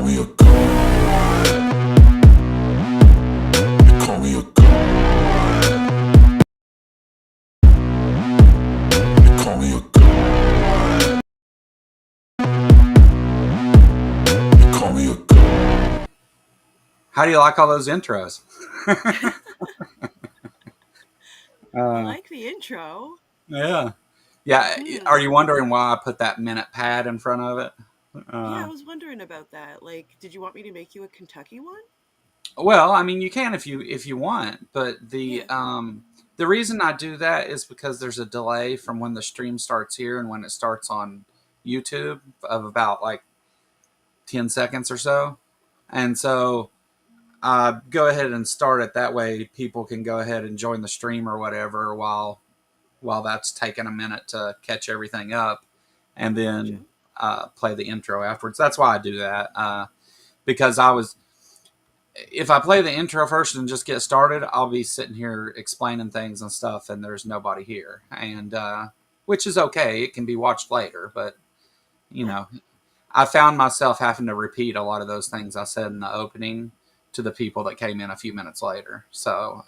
call me a god. You call me a god. You call me a god. You call me a god. How do you like all those intros? I like the intro. Yeah. Yeah. Are you wondering why I put that minute pad in front of it? Yeah, I was wondering about that. Like, did you want me to make you a Kentucky one? Well, I mean, you can if you want, but Yeah. the reason I do that is because there's a delay from when the stream starts here and when it starts on YouTube of about like 10 seconds or so, and so go ahead and start it that way. People can go ahead and join the stream or whatever while that's taking a minute to catch everything up, and then play the intro afterwards. That's why I do that because if I play the intro first and just get started, I'll be sitting here explaining things and stuff, and there's nobody here, and which is okay. It can be watched later, but you know, I found myself having to repeat a lot of those things I said in the opening to the people that came in a few minutes later. So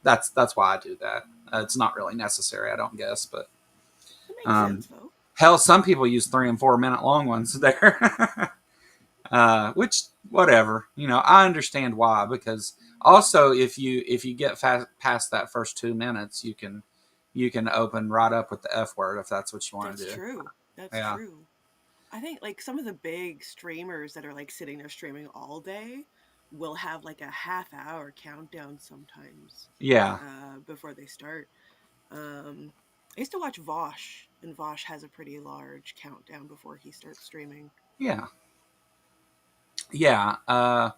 that's why I do that. It's not really necessary, I don't guess, but That makes sense, though. hell, some people use 3 and 4 minute long ones there. Which whatever, I understand why, because also if you get past that first 2 minutes, you can open right up with the F word if that's what you want to do. That's true. That's true. I think like some of the big streamers that are like sitting there streaming all day will have like a half-hour countdown sometimes. Yeah. Before they start. I used to watch Vosh, and Vosh has a pretty large countdown before he starts streaming. Yeah. That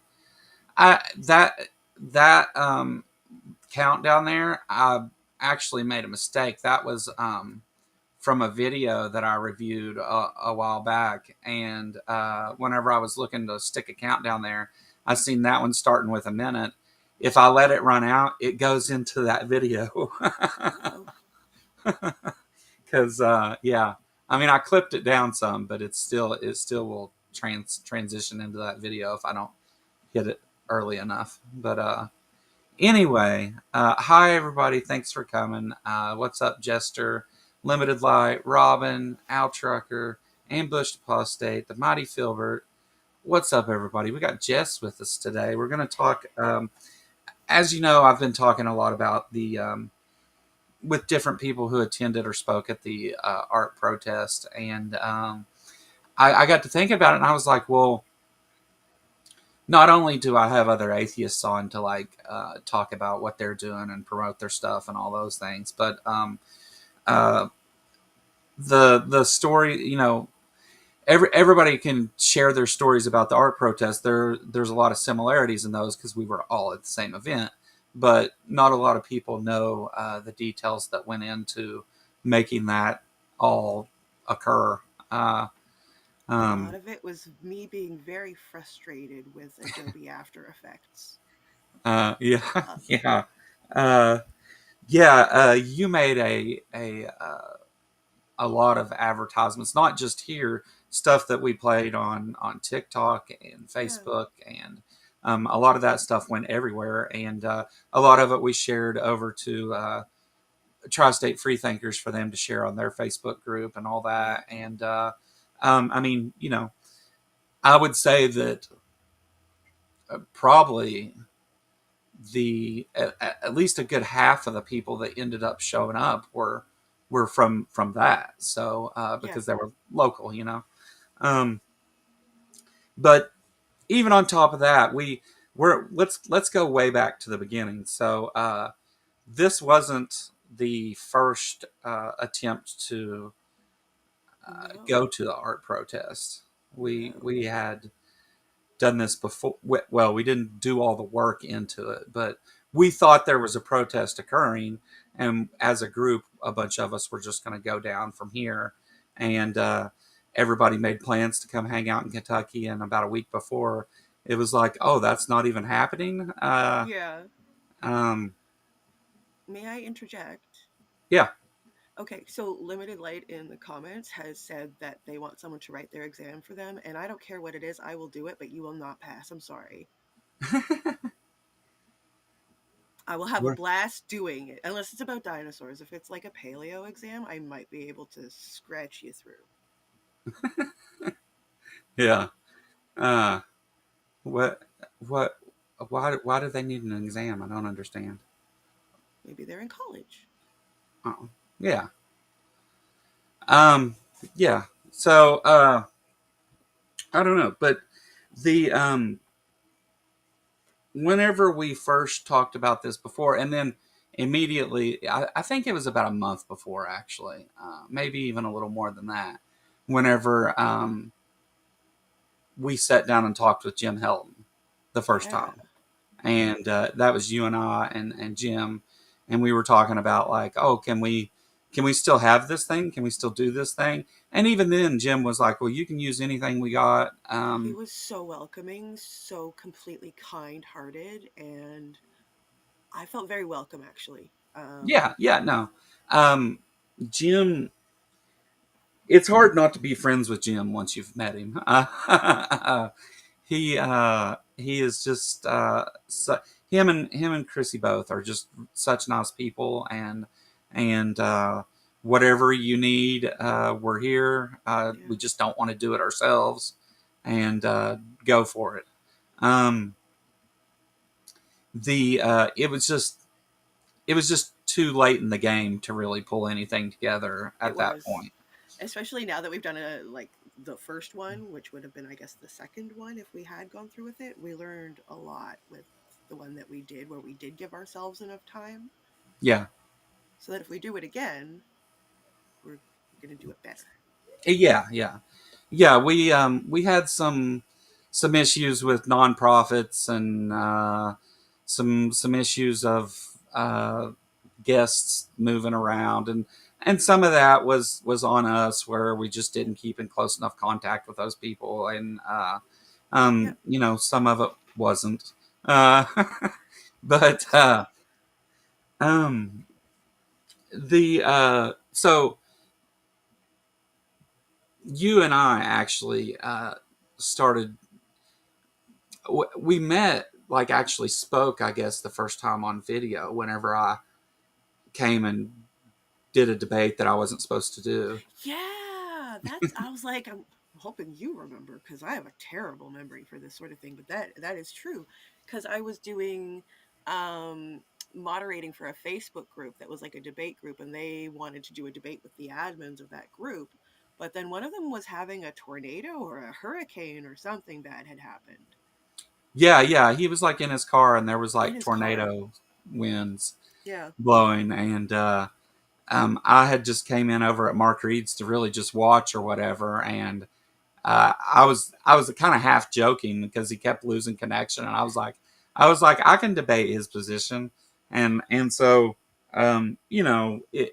countdown there, I actually made a mistake. That was from a video that I reviewed a while back, and whenever I was looking to stick a countdown there, I seen that one starting with a minute. If I let it run out, it goes into that video. Because I mean, I clipped it down some, but it still will transition into that video if I don't hit it early enough. But anyway, hi everybody, thanks for coming. What's up, Jester, Limited Light, Robin, Al Trucker, Ambush Apostate, the Mighty Filbert. What's up, everybody? We got Jess with us today. We're going to talk. As you know, I've been talking a lot about the with different people who attended or spoke at the art protest, and I got to think about it, and I was like, well, not only do I have other atheists on to like talk about what they're doing and promote their stuff and all those things, but the story, everybody can share their stories about the art protest. There's a lot of similarities in those because we were all at the same event, but not a lot of people know the details that went into making that all occur. A lot of it was me being very frustrated with Adobe After Effects. You made a lot of advertisements, not just here, stuff that we played on TikTok and Facebook, and a lot of that stuff went everywhere, and a lot of it we shared over to Tri-State Freethinkers for them to share on their Facebook group and all that. And I mean, I would say that probably at least a good half of the people that ended up showing up were from that. So because they were local, but even on top of that, let's go way back to the beginning. So this wasn't the first attempt to go to the art protest. We had done this before. Well, we didn't do all the work into it, but we thought there was a protest occurring, and as a group, a bunch of us were just going to go down from here, and everybody made plans to come hang out in Kentucky. And about a week before, it was like, oh, that's not even happening. May I interject? Yeah. Okay, so Limited Light in the comments has said that they want someone to write their exam for them, and I don't care what it is, I will do it, but you will not pass. I'm sorry. I will have a We're- blast doing it, unless it's about dinosaurs. If it's like a paleo exam, I might be able to scratch you through. yeah. Uh, what? What? Why do they need an exam? I don't understand. Maybe they're in college. Oh, yeah. Um, yeah. So, I don't know, but the whenever we first talked about this before, and then immediately, I think it was about a month before, actually, maybe even a little more than that. Whenever we sat down and talked with Jim Helton the first Yeah. time, and that was you and I and Jim, and we were talking about like, oh, can we still have this thing? Can we still do this thing? And even then, Jim was like, well, you can use anything we got. He was so welcoming, so completely kind hearted, and I felt very welcome actually. Yeah, yeah, no. Um, Jim, it's hard not to be friends with Jim once you've met him. He is just him and Chrissy both are just such nice people, and whatever you need, we're here. Yeah. We just don't want to do it ourselves, and go for it. Um, the it was just too late in the game to really pull anything together It at that was. point. Especially now that we've done the first one, which would have been I guess the second one if we had gone through with it. We learned a lot with the one that we did where we did give ourselves enough time Yeah, so that if we do it again, we're going to do it better. yeah, yeah, yeah. We had some issues with nonprofits and some issues of guests moving around, and some of that was on us where we just didn't keep in close enough contact with those people, and Yeah. you know, some of it wasn't. Uh, but um, the so you and I actually started. We met, like, actually spoke, I guess, the first time on video. Whenever I came and did a debate that I wasn't supposed to do. Yeah, that's I was like I'm hoping you remember cuz I have a terrible memory for this sort of thing, but that is true cuz I was doing um moderating for a Facebook group that was like a debate group and they wanted to do a debate with the admins of that group, but then one of them was having a tornado or a hurricane or something bad had happened Yeah, yeah. He was like in his car, and there was in like his car. tornado winds Yeah. blowing, and I had just came in over at Mark Reed's to really just watch or whatever, and I was kind of half joking because he kept losing connection, and I was like, I can debate his position, and so you know, there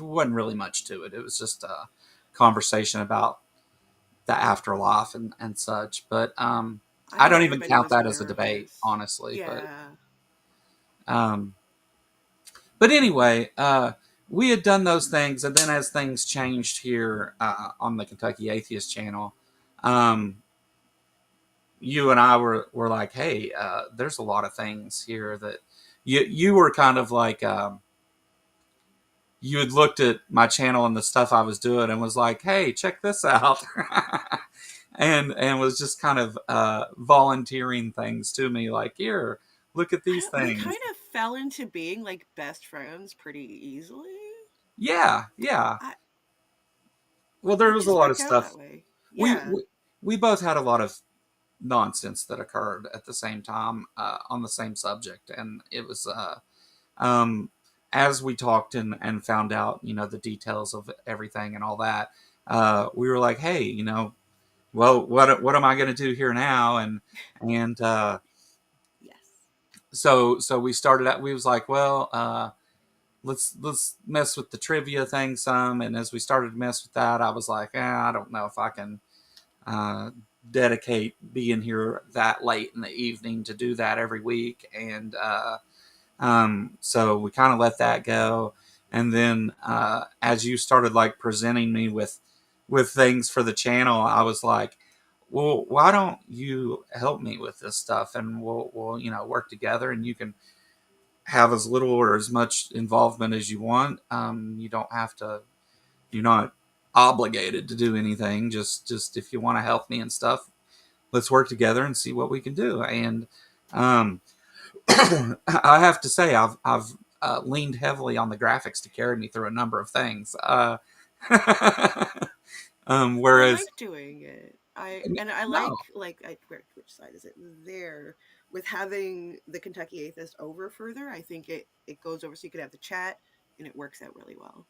wasn't really much to it. It was just a conversation about the afterlife and such. But I I think don't even everybody count was that as a nervous. debate, honestly. Yeah. Um, but anyway, we had done those things, and then as things changed here on the Kentucky Atheist channel, um, you and I were like, hey, there's a lot of things here that you were kind of like you had looked at my channel and the stuff I was doing and was like, hey, check this out. And was just kind of volunteering things to me, like, here, look at these We things. kind of fell into being like best friends pretty easily. Yeah, yeah. I, Well, there it was a just lot of worked out stuff. that way. We, Yeah. we we both had a lot of nonsense that occurred at the same time on the same subject, and it was um, as we talked and found out, you know, the details of everything and all that. We were like, hey, you know, well, what am I going to do here now? And Yes. so we started out. We was like, well, let's mess with the trivia thing some. And as we started to mess with that, I was like, I don't know if I can uh, dedicate being here that late in the evening to do that every week. And so we kind of let that go. And then as you started like presenting me with things for the channel, I was like, well, why don't you help me with this stuff, and we'll work together, and you can have as little or as much involvement as you want. You don't have to. You're not obligated to do anything. Just if you want to help me and stuff, let's work together and see what we can do. And um, I have to say, I've leaned heavily on the graphics to carry me through a number of things. I Whereas like doing it. I no, like which side is it? There, with having the Kentucky Atheist over further, I think it goes over so you could have the chat and it works out really well.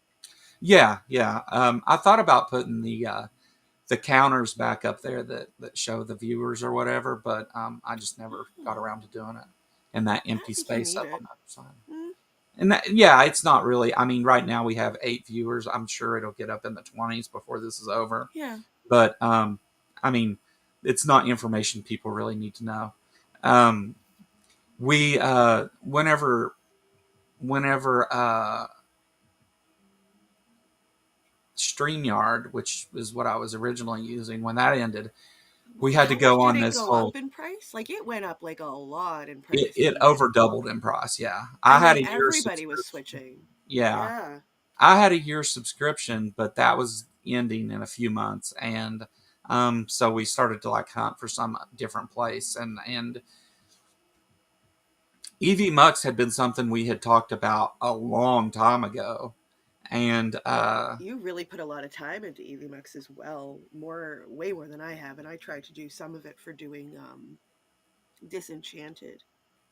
yeah, yeah. I thought about putting the counters back up there that show the viewers or whatever, but I just never got Oh, around to doing it. And that I don't empty think you space need up on it. the other side. Mm, And that, yeah, it's not really. I mean, right now we have 8 viewers. I'm sure it'll get up in the 20s before this is over. yeah. But I mean, it's not information people really need to know. Um, we whenever StreamYard, which is what I was originally using, when that ended, we had to How much go did on it this go whole. up in price? Like it went up like a lot in It, price it when over doubled in price. Yeah, I and had then a year everybody was subscription. switching. Yeah, Yeah. I had a year subscription, but that was ending in a few months, and so we started to like hunt for some different place, and EV Mux had been something we had talked about a long time ago, and You really put a lot of time into EVMux as well, way more than I have, and I tried to do some of it for doing Disenchanted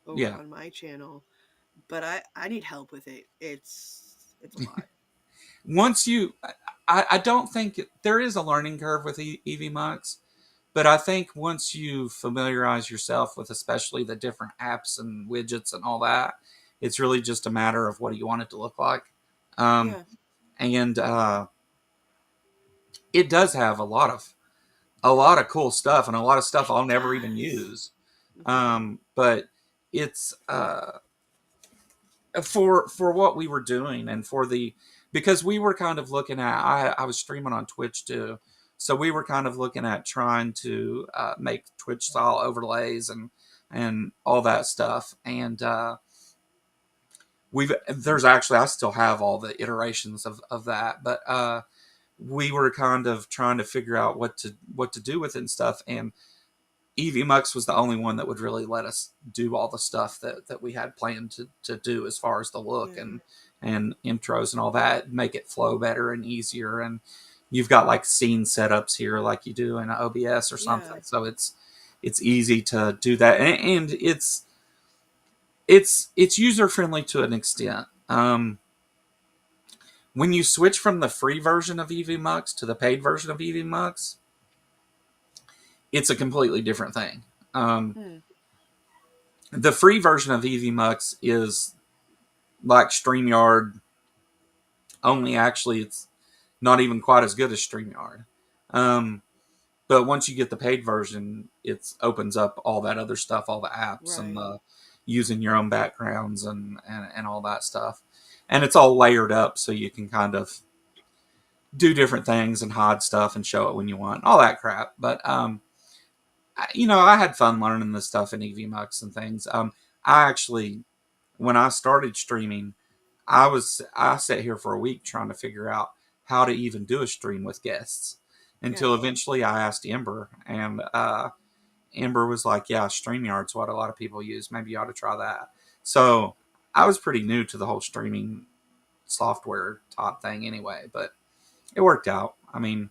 over yeah, on my channel, but I need help with it. It's a lot. once you, I don't think there is a learning curve with EV Mux. But I think once you familiarize yourself with especially the different apps and widgets and all that, it's really just a matter of what do you want it to look like. Um, Yeah. and it does have a lot of cool stuff and a lot of stuff It I'll never even does. use. Hmm. But it's for what we were doing and for the because we were kind of looking at I was streaming on Twitch too, so we were kind of looking at trying to make Twitch style overlays and all that stuff. And we've there's actually I still have all the iterations of that, but we were kind of trying to figure out what to do with it and stuff. And EVMux was the only one that would really let us do all the stuff that we had planned to do as far as the look Yeah. and intros and all that, make it flow better and easier. And you've got like scene setups here like you do in OBS or something, Yeah. so it's easy to do that, and it's user friendly to an extent. When you switch from the free version of EVMux to the paid version of EVMux, it's a completely different thing. Um, Hmm. the free version of EVMux is like StreamYard, only actually it's not even quite as good as StreamYard. Um, but once you get the paid version, it opens up all that other stuff, all the apps and Right. using your own backgrounds and all that stuff. And it's all layered up so you can kind of do different things and hide stuff and show it when you want, all that crap. But I had fun learning this stuff in EVMux and things. I actually, when I started streaming, I sat here for a week trying to figure out how to even do a stream with guests Yeah. until eventually I asked Ember, and Ember was like, "Yeah, StreamYard's what a lot of people use. Maybe you ought to try that." So I was pretty new to the whole streaming software type thing anyway, but it worked out. I mean,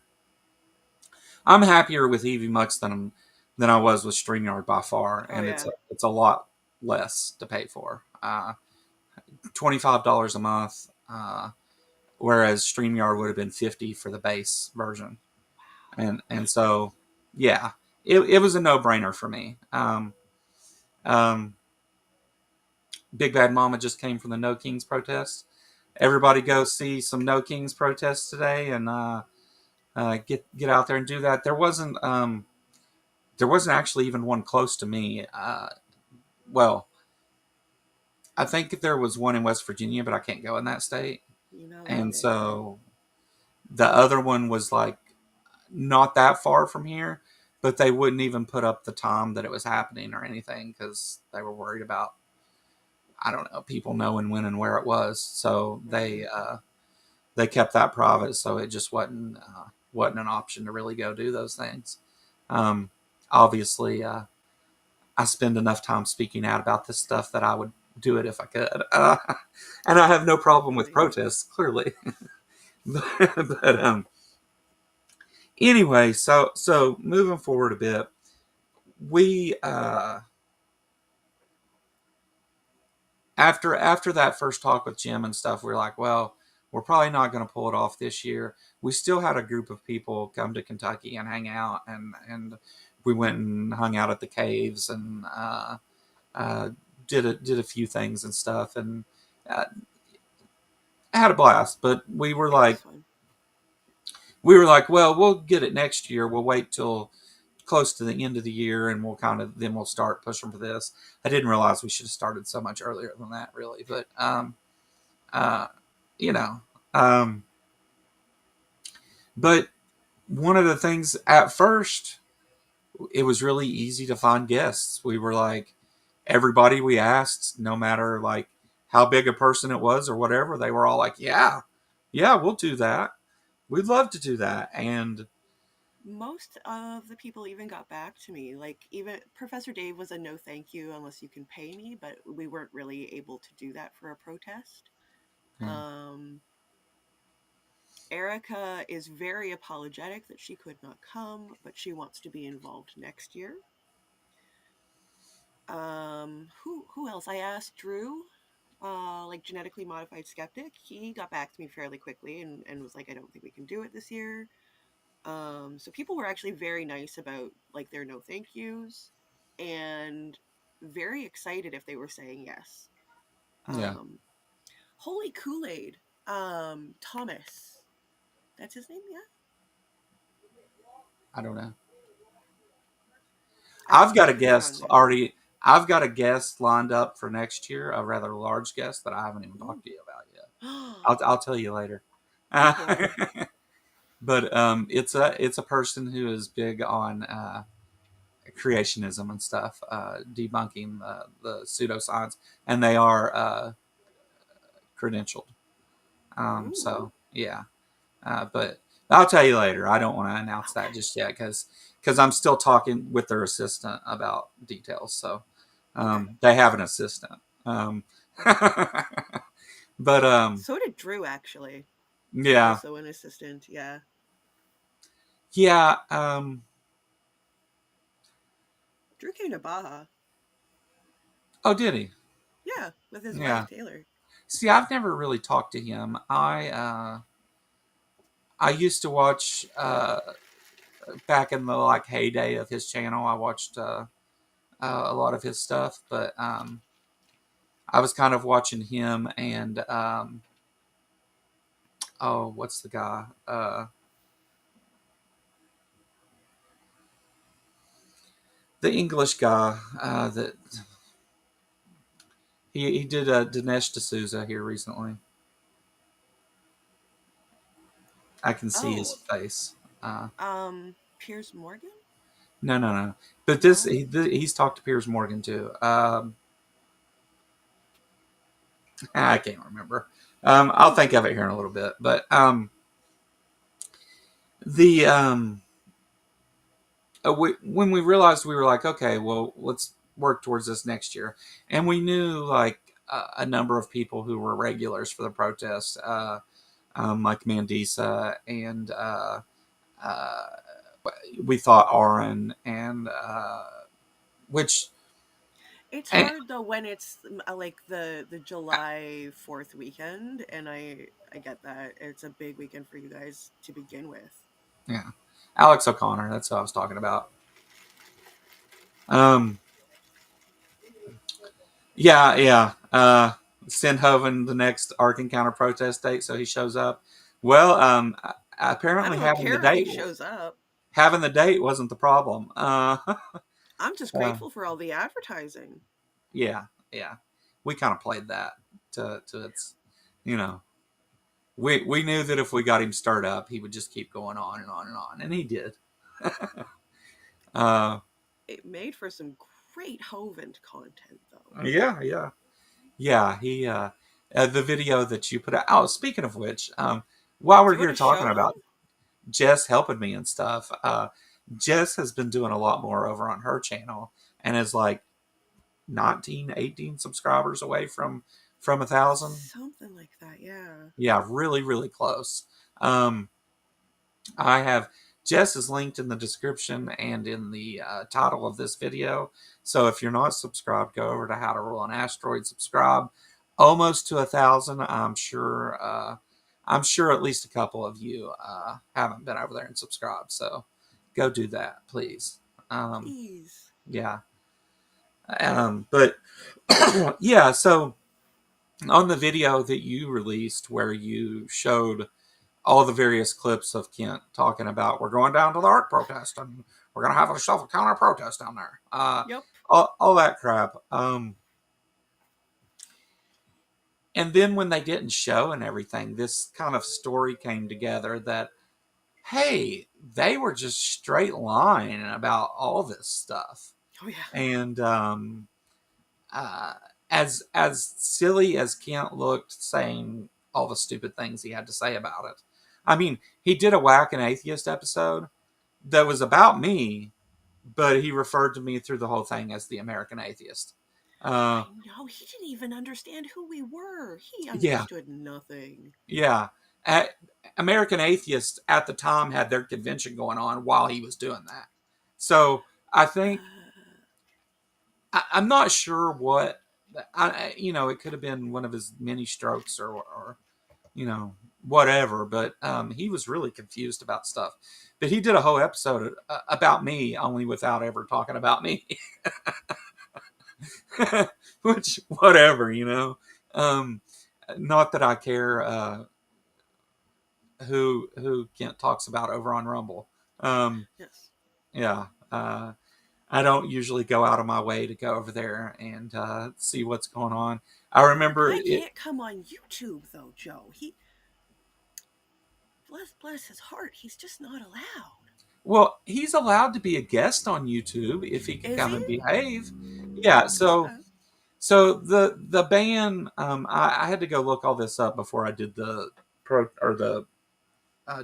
I'm happier with EVMux than I was with StreamYard by far, Oh and it's yeah. a lot less to pay for. $25 a month, whereas StreamYard would have been 50 for the base version, and so yeah, it was a no brainer for me. Um, Big Bad Mama just came from the No Kings protest. Everybody go see some No Kings protests today and get out there and do that. There wasn't actually even one close to me. Well, I think there was one in West Virginia, but I can't go in that state. You know And it. so the other one was like not that far from here, but they wouldn't even put up the time that it was happening or anything because they were worried about, I don't know, people knowing when and where it was. So Right. they kept that private, so it just wasn't an option to really go do those things. Um, Obviously, I spend enough time speaking out about this stuff that I would do it if I could, and I have no problem with Definitely. protests, clearly. But anyway, so moving forward a bit, we after that first talk with Jim and stuff, we were like, well, we're probably not going to pull it off this year. We still had a group of people come to Kentucky and hang out, and we went and hung out at the caves and uh, did a few things and stuff, and uh, had a blast. But Yeah, it was fun. we were like, well, we'll get it next year. We'll wait till close to the end of the year, and we'll start pushing for this. I didn't realize we should have started so much earlier than that, really, but uh, you know, um, but one of the things at first, it was really easy to find guests. We were like, everybody we asked, no matter like how big a person it was or whatever, they were all like, yeah, yeah, we'll do that. We'd love to do that. And Most of the people even got back to me. Like, even Professor Dave was a no thank you unless you can pay me, but we weren't really able to do that for a protest. yeah, Um, Erica is very apologetic that she could not come, but she wants to be involved next year. Who else? I asked Drew, like genetically modified skeptic. He got back to me fairly quickly and was like, I don't think we can do it this year. So people were actually very nice about like their no thank yous and very excited if they were saying yes. yeah, Um, Holy Kool-Aid, Thomas. That's his name, yeah? I don't know. I I've got a could be wrong guest there. already. I've got a guest lined up for next year, a rather large guest that I haven't even Ooh. talked to you about yet. I'll tell you later. Okay. But it's a person who is big on creationism and stuff, debunking the pseudoscience, and they are credentialed. Ooh. So yeah, but I'll tell you later. I don't want to announce that Okay. just yet because I'm still talking with their assistant about details. So Okay. they have an assistant. Okay. But So did Drew actually. yeah, Also an assistant, yeah. yeah. Drew came to Baja. Oh, did he? Yeah, with his wife Yeah. Taylor. See, I've never really talked to him. I used to watch back in the like heyday of his channel. I watched a lot of his stuff, but I was kind of watching him and oh, what's the guy? The English guy that he did Dinesh D'Souza here recently. I can see his Oh, face. Piers Morgan? No, no, no. But No. he's talked to Piers Morgan too. I can't remember. I'll think of it here in a little bit. But the when we realized, we were like, okay, well, let's work towards this next year, and we knew like a number of people who were regulars for the protest, like Mandisa and uh, we thought Aaron and which It's and, hard though when it's like the July 4th weekend, and I get that it's a big weekend for you guys to begin with. yeah, Alex O'Connor. That's what I was talking about. Um, yeah, yeah. Send Hoven the next Ark Encounter protest date so he shows up. Well, I apparently don't care if he shows up. having the date wasn't the problem. I'm just Uh, grateful for all the advertising. yeah, yeah. We kind of played that to its, you know. we knew that if we got him started up, he would just keep going on and on and on, and he did. uh, It made for some great Hovent content, though. yeah, yeah, yeah. He the video that you put out. Oh, speaking of which, while Do we're you want here to show talking them? about Jess helping me and stuff, Jess has been doing a lot more over on her channel and is like 19, 18 subscribers away from 1,000. Something like that, yeah. Yeah, really, really close. Um, I have Jess is linked in the description and in the title of this video. So if you're not subscribed, go over to How to Roll an Asteroid. Subscribe. Almost to 1,000. I'm sure. I'm sure at least a couple of you haven't been over there and subscribed. So go do that, please. Please. Yeah. But yeah. So on the video that you released, where you showed all the various clips of Kent talking about we're going down to the art protest and we're going to have a shuffle counter protest down there. Yep. All that crap. And then when they didn't show and everything, this kind of story came together that, hey, they were just straight lying about all this stuff. Oh, yeah. And uh, as silly as Kent looked saying all the stupid things he had to say about it, I mean, he did a Whack an Atheist episode that was about me, but he referred to me through the whole thing as the American Atheist. I Uh, know. He didn't even understand who we were. He yeah, understood nothing. yeah. American Atheists at the time had their convention going on while he was doing that. So I think I'm not sure what it could have been one of his mini strokes or whatever. But he was really confused about stuff. But he did a whole episode about me, only without ever talking about me. Which, whatever. Um, Not that I care who Kent talks about over on Rumble. Yes. Yeah. I don't usually go out of my way to go over there and see what's going on. I remember I it. can't come on YouTube, though, Joe. He, bless his heart, he's just not allowed. Well, he's allowed to be a guest on YouTube if he can Is come he? and behave. Yeah. So Okay. so the ban. I had to go look all this up before I did the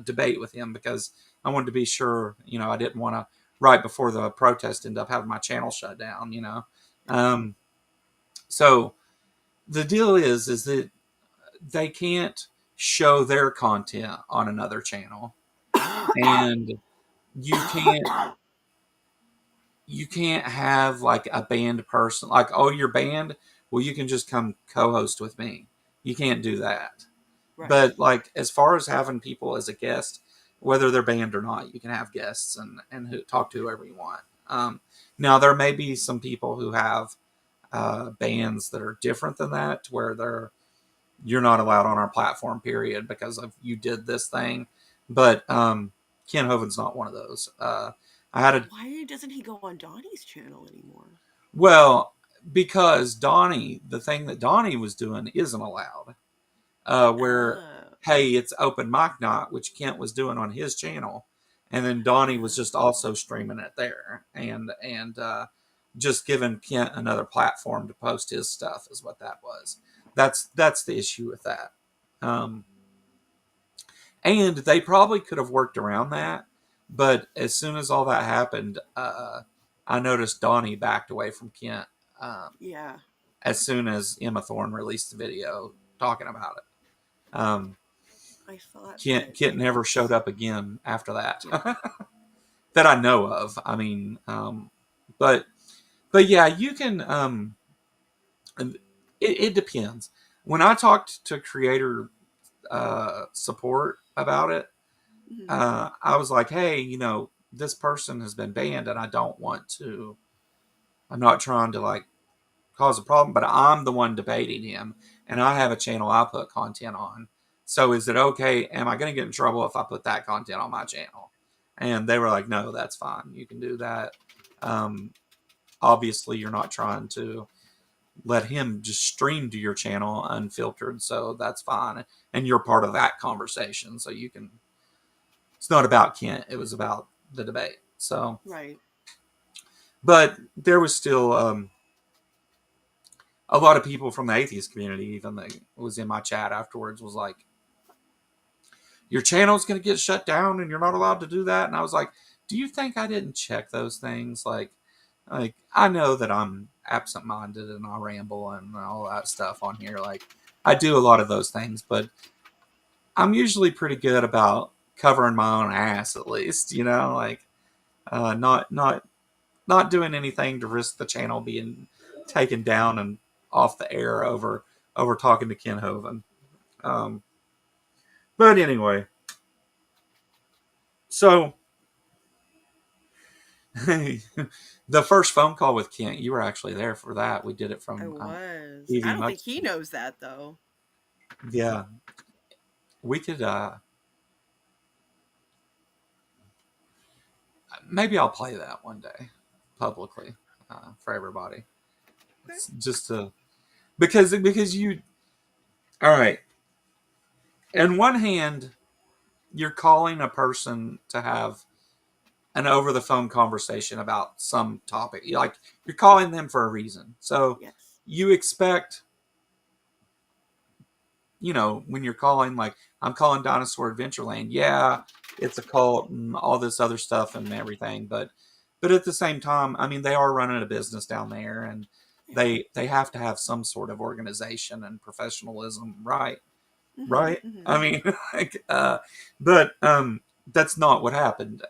debate with him because I wanted to be sure. I didn't want to right before the protest end up having my channel shut down. Um, so the deal is that they can't show their content on another channel, and you can't you can't have like a banned person like, oh, you're banned, well, you can just come co-host with me. You can't do that. Right. But like as far as having people as a guest, whether they're banned or not, you can have guests and talk to whoever you want. Now there may be some people who have bans that are different than that, where you're not allowed on our platform, period, because of you did this thing. But Ken Hoven's not one of those. I had a Why doesn't he go on Donnie's channel anymore? Well, because Donnie, the thing that Donnie was doing isn't allowed. Where, Uh, hey, it's open mic night, which Kent was doing on his channel, and then Donnie was just also streaming it there, and just giving Kent another platform to post his stuff is what that was. That's the issue with that. Um, and they probably could have worked around that, but as soon as all that happened, I noticed Donnie backed away from Kent. yeah. As soon as Emma Thorne released the video talking about it. I thought that Kent never showed it's up again after that, yeah. that I know of. I mean, but yeah, you can. It depends. When I talked to creator support about it, Mhm. I was like, hey, this person has been banned, and I don't want to. I'm not trying to like cause a problem, but I'm the one debating him, and I have a channel I put content on. So is it okay? Am I going to get in trouble if I put that content on my channel? And they were like, no, that's fine. You can do that. Um, Obviously, you're not trying to let him just stream to your channel unfiltered, so that's fine. And you're part of that conversation, so you can. It's not about Kent; it was about the debate. So, Right. but there was still a lot of people from the atheist community, even that was in my chat afterwards, was like, "Your channel's going to get shut down, and you're not allowed to do that." And I was like, "Do you think I didn't check those things? Like I know that I'm absent-minded and I ramble and all that stuff on here. Like I do a lot of those things, but I'm usually pretty good about covering my own ass, at least, like not doing anything to risk the channel being taken down and off the air over talking to Ken Hovind. Um, but anyway, so the first phone call with Kent, you were actually there for that. We did it I from was. I TV don't think Mugs. he knows that though. Yeah, we could. Maybe I'll play that one day publicly for everybody. Okay. It's just to because you. All right. In one hand, you're calling a person to have an over the phone conversation about some topic. You're calling them for a reason. So Yes. you expect, when you're calling, like I'm calling Dinosaur Adventureland. Yeah, it's a cult and all this other stuff and everything, but at the same time, I mean, they are running a business down there, and Yeah. they have to have some sort of organization and professionalism, right? Mhm. Right? I Mhm. mean, like, but that's not what happened.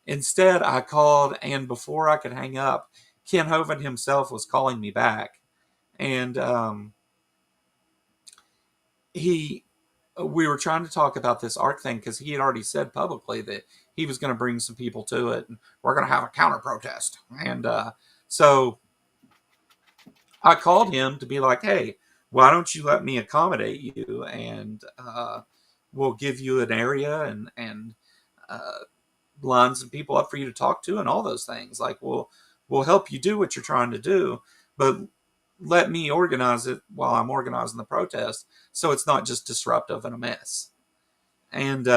Instead, I called, and before I could hang up, Ken Hovind himself was calling me back, and he we were trying to talk about this ARC thing because he had already said publicly that he was going to bring some people to it, and we're going to have a counter protest. And so I called him to be like, "Hey, why don't you let me accommodate you, and we'll give you an area and uh, line some people up for you to talk to, and all those things. Like, we'll help you do what you're trying to do, but let me organize it while I'm organizing the protest, so it's not just disruptive and a mess." And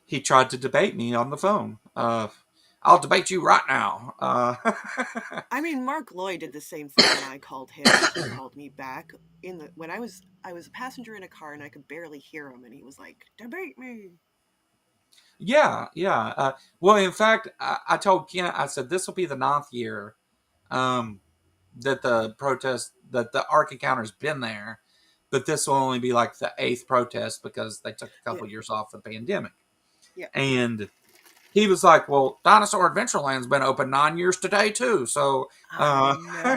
he tried to debate me on the phone. I'll debate you right now. I mean, Mark Lloyd did the same thing when I called him and he called me back in the when I was a passenger in a car and I could barely hear him and he was like, "Debate me." Yeah, yeah. Well, in fact, I told Ken, I said, this will be the 9th year um, that the Ark Encounter's been there, but this will only be like the 8th protest because they took a Yeah. couple years off for the pandemic. Yeah. And he was like, "Well, Dinosaur Adventureland's been open 9 years today too, so I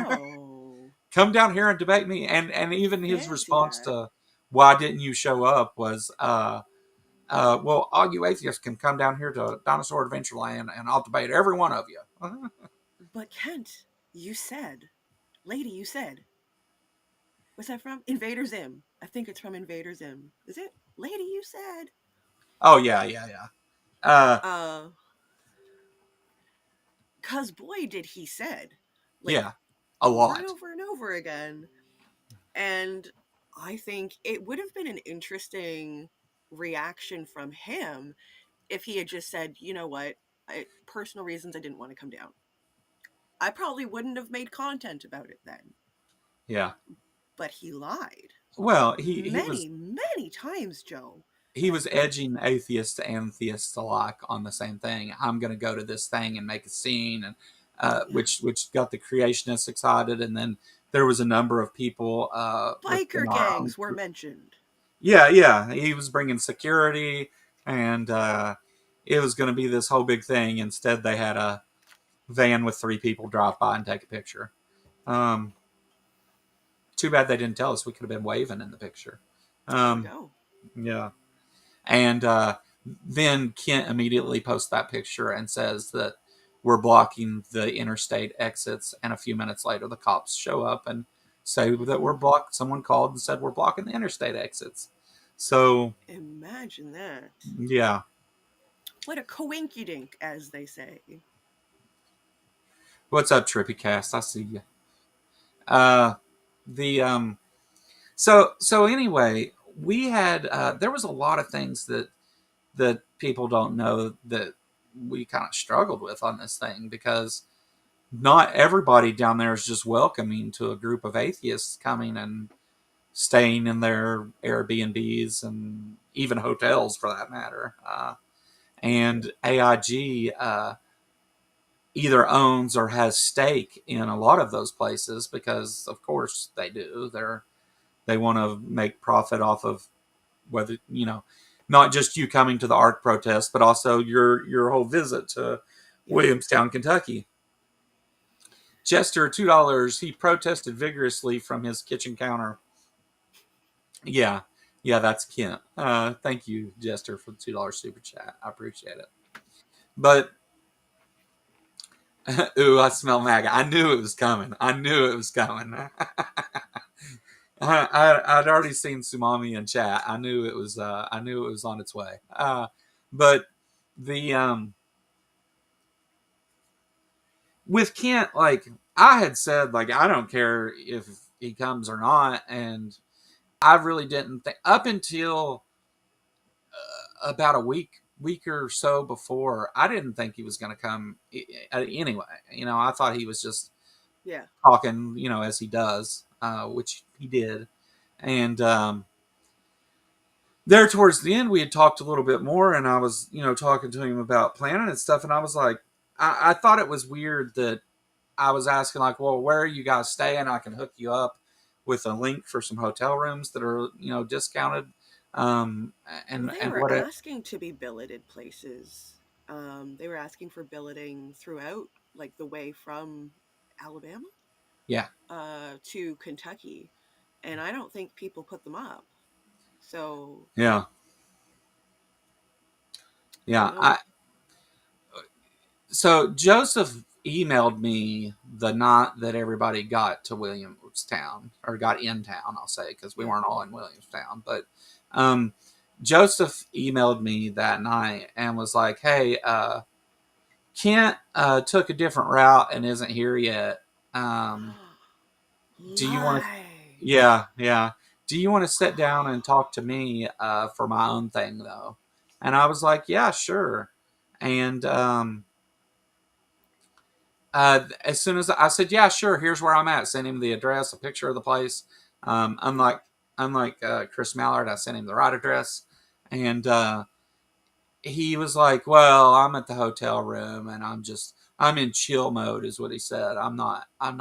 know. come down here and debate me." And even his Fancy response that. to why didn't you show up was, "Well, all you atheists can come down here to Dinosaur Adventureland, and I'll debate every one of you." But Kent, you said, lady, you said, what's that from? Invader Zim. I think it's from Invader Zim. Is it? Lady, you said. Oh yeah, yeah, yeah, uh, Uh, cause boy did he said, like yeah, a over and lot. over and over again. And I think it would have been an interesting reaction from him if he had just said, you know what, personal reasons I didn't want to come down. I probably wouldn't have made content about it then. Yeah. But he lied Well, many, many times, Joe. he was edging atheists and theists alike on the same thing. I'm going to go to this thing and make a scene, and which got the creationists excited, and then there was a number of people within Biker our own gangs were group. mentioned. Yeah, yeah, he was bringing security, and it was going to be this whole big thing. Instead, they had a van with 3 people drive by and take a picture. Um, Too bad they didn't tell us. We could have been waving in the picture. There we Um, go. yeah. And then Kent immediately posts that picture and says that we're blocking the interstate exits. And a few minutes later, the cops show up and say that we're Hmm. blocked. Someone called and said we're blocking the interstate exits. So, Imagine that. yeah. What a coinkydink, as they say. What's up, Trippy Cast? I see you. Uh, the so anyway, we had there was a lot of things that people don't know that we kind of struggled with on this thing because not everybody down there is just welcoming to a group of atheists coming and staying in their Airbnbs and even hotels for that matter. And AIG either owns or has stake in a lot of those places because, of course, they do. They want to make profit off of whether not just you coming to the ARC protest, but also your whole visit to Yeah. Williamstown, Kentucky. Chester, $2. He protested vigorously from his kitchen counter. Yeah, yeah, that's Kent. Thank you, Jester, for the $2 super chat. I appreciate it. But ooh, I smell MAGA. I knew it was coming. I knew it was coming. I'd already seen Sumami in chat. I knew it was. I knew it was on its way. But the with Kent, like I had said, like I don't care if he comes or not, and I really didn't think up until about a week or so before. I didn't think he was going to come anyway. I thought he was just Yeah. talking, as he does, which he did, and there towards the end we had talked a little bit more, and I was talking to him about planning and stuff, and I was like, I thought it was weird that I was asking like, well, where are you guys staying? I can hook you up with a link for some hotel rooms that are discounted, um, Well, and they and were what it asking to be billeted places. They were asking for billeting throughout, like the way from Alabama yeah, to Kentucky, and I don't think people put them up. So yeah, I don't yeah. know. So Joseph emailed me the night that everybody got to Williamstown or got in town, I'll say, because we Yeah. weren't all in Williamstown. But um, Joseph emailed me that night and was like, "Hey, Kent took a different route and isn't here yet. Do you want to? Lies. Yeah, yeah. Do you want to sit down and talk to me for my own thing though?" And I was like, "Yeah, sure." And as soon as I said, "Yeah, sure, here's where I'm at," sent him the address, a picture of the place. Yeah. Unlike Chris Mallard, I sent him the right address, and he was like, "Well, I'm at the hotel room, and I'm in chill mode," is what he said. I'm not. And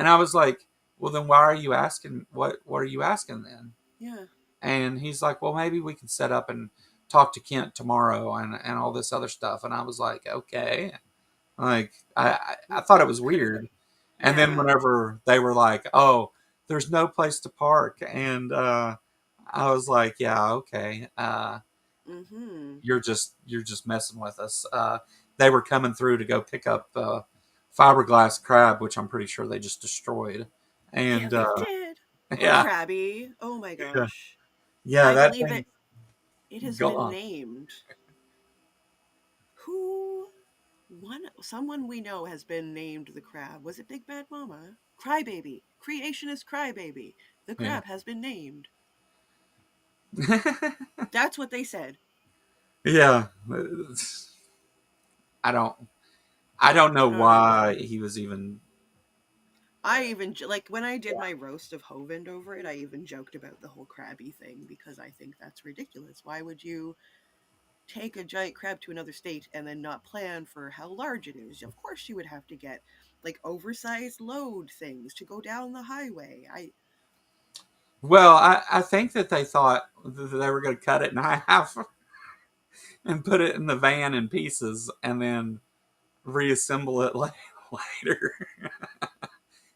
I was like, "Well, then why are you asking? What are you asking then?" Yeah. And he's like, "Well, maybe we can set up and talk to Kent tomorrow and all this other stuff." And I was like, "Okay." Like I thought it was Could have. weird. And then Yeah. whenever they were like, "Oh, there's no place to park," and I was like, "Yeah, okay. Mm-hmm. You're just messing with us." They were coming through to go pick up fiberglass crab, which I'm pretty sure they just destroyed. Yeah, And they did. Poor yeah, Krabby. Oh my yeah, gosh. yeah, I that believe thing that it has been gone. named. Who someone we know has been named the crab. Was it Big Bad Mama? Crybaby. Creationist Crybaby. The Yeah. crab has been named. That's what they said. Yeah. I don't I don't know I don't know. why he was even I even like when I did my roast of Hovind over it, I even joked about the whole crabby thing because I think that's ridiculous. Why would you take a giant crab to another state and then not plan for how large it is? Of course you would have to get like oversized load things to go down the highway. I Well, I think that they thought that they were going to cut it in half and put it in the van in pieces and then reassemble it later.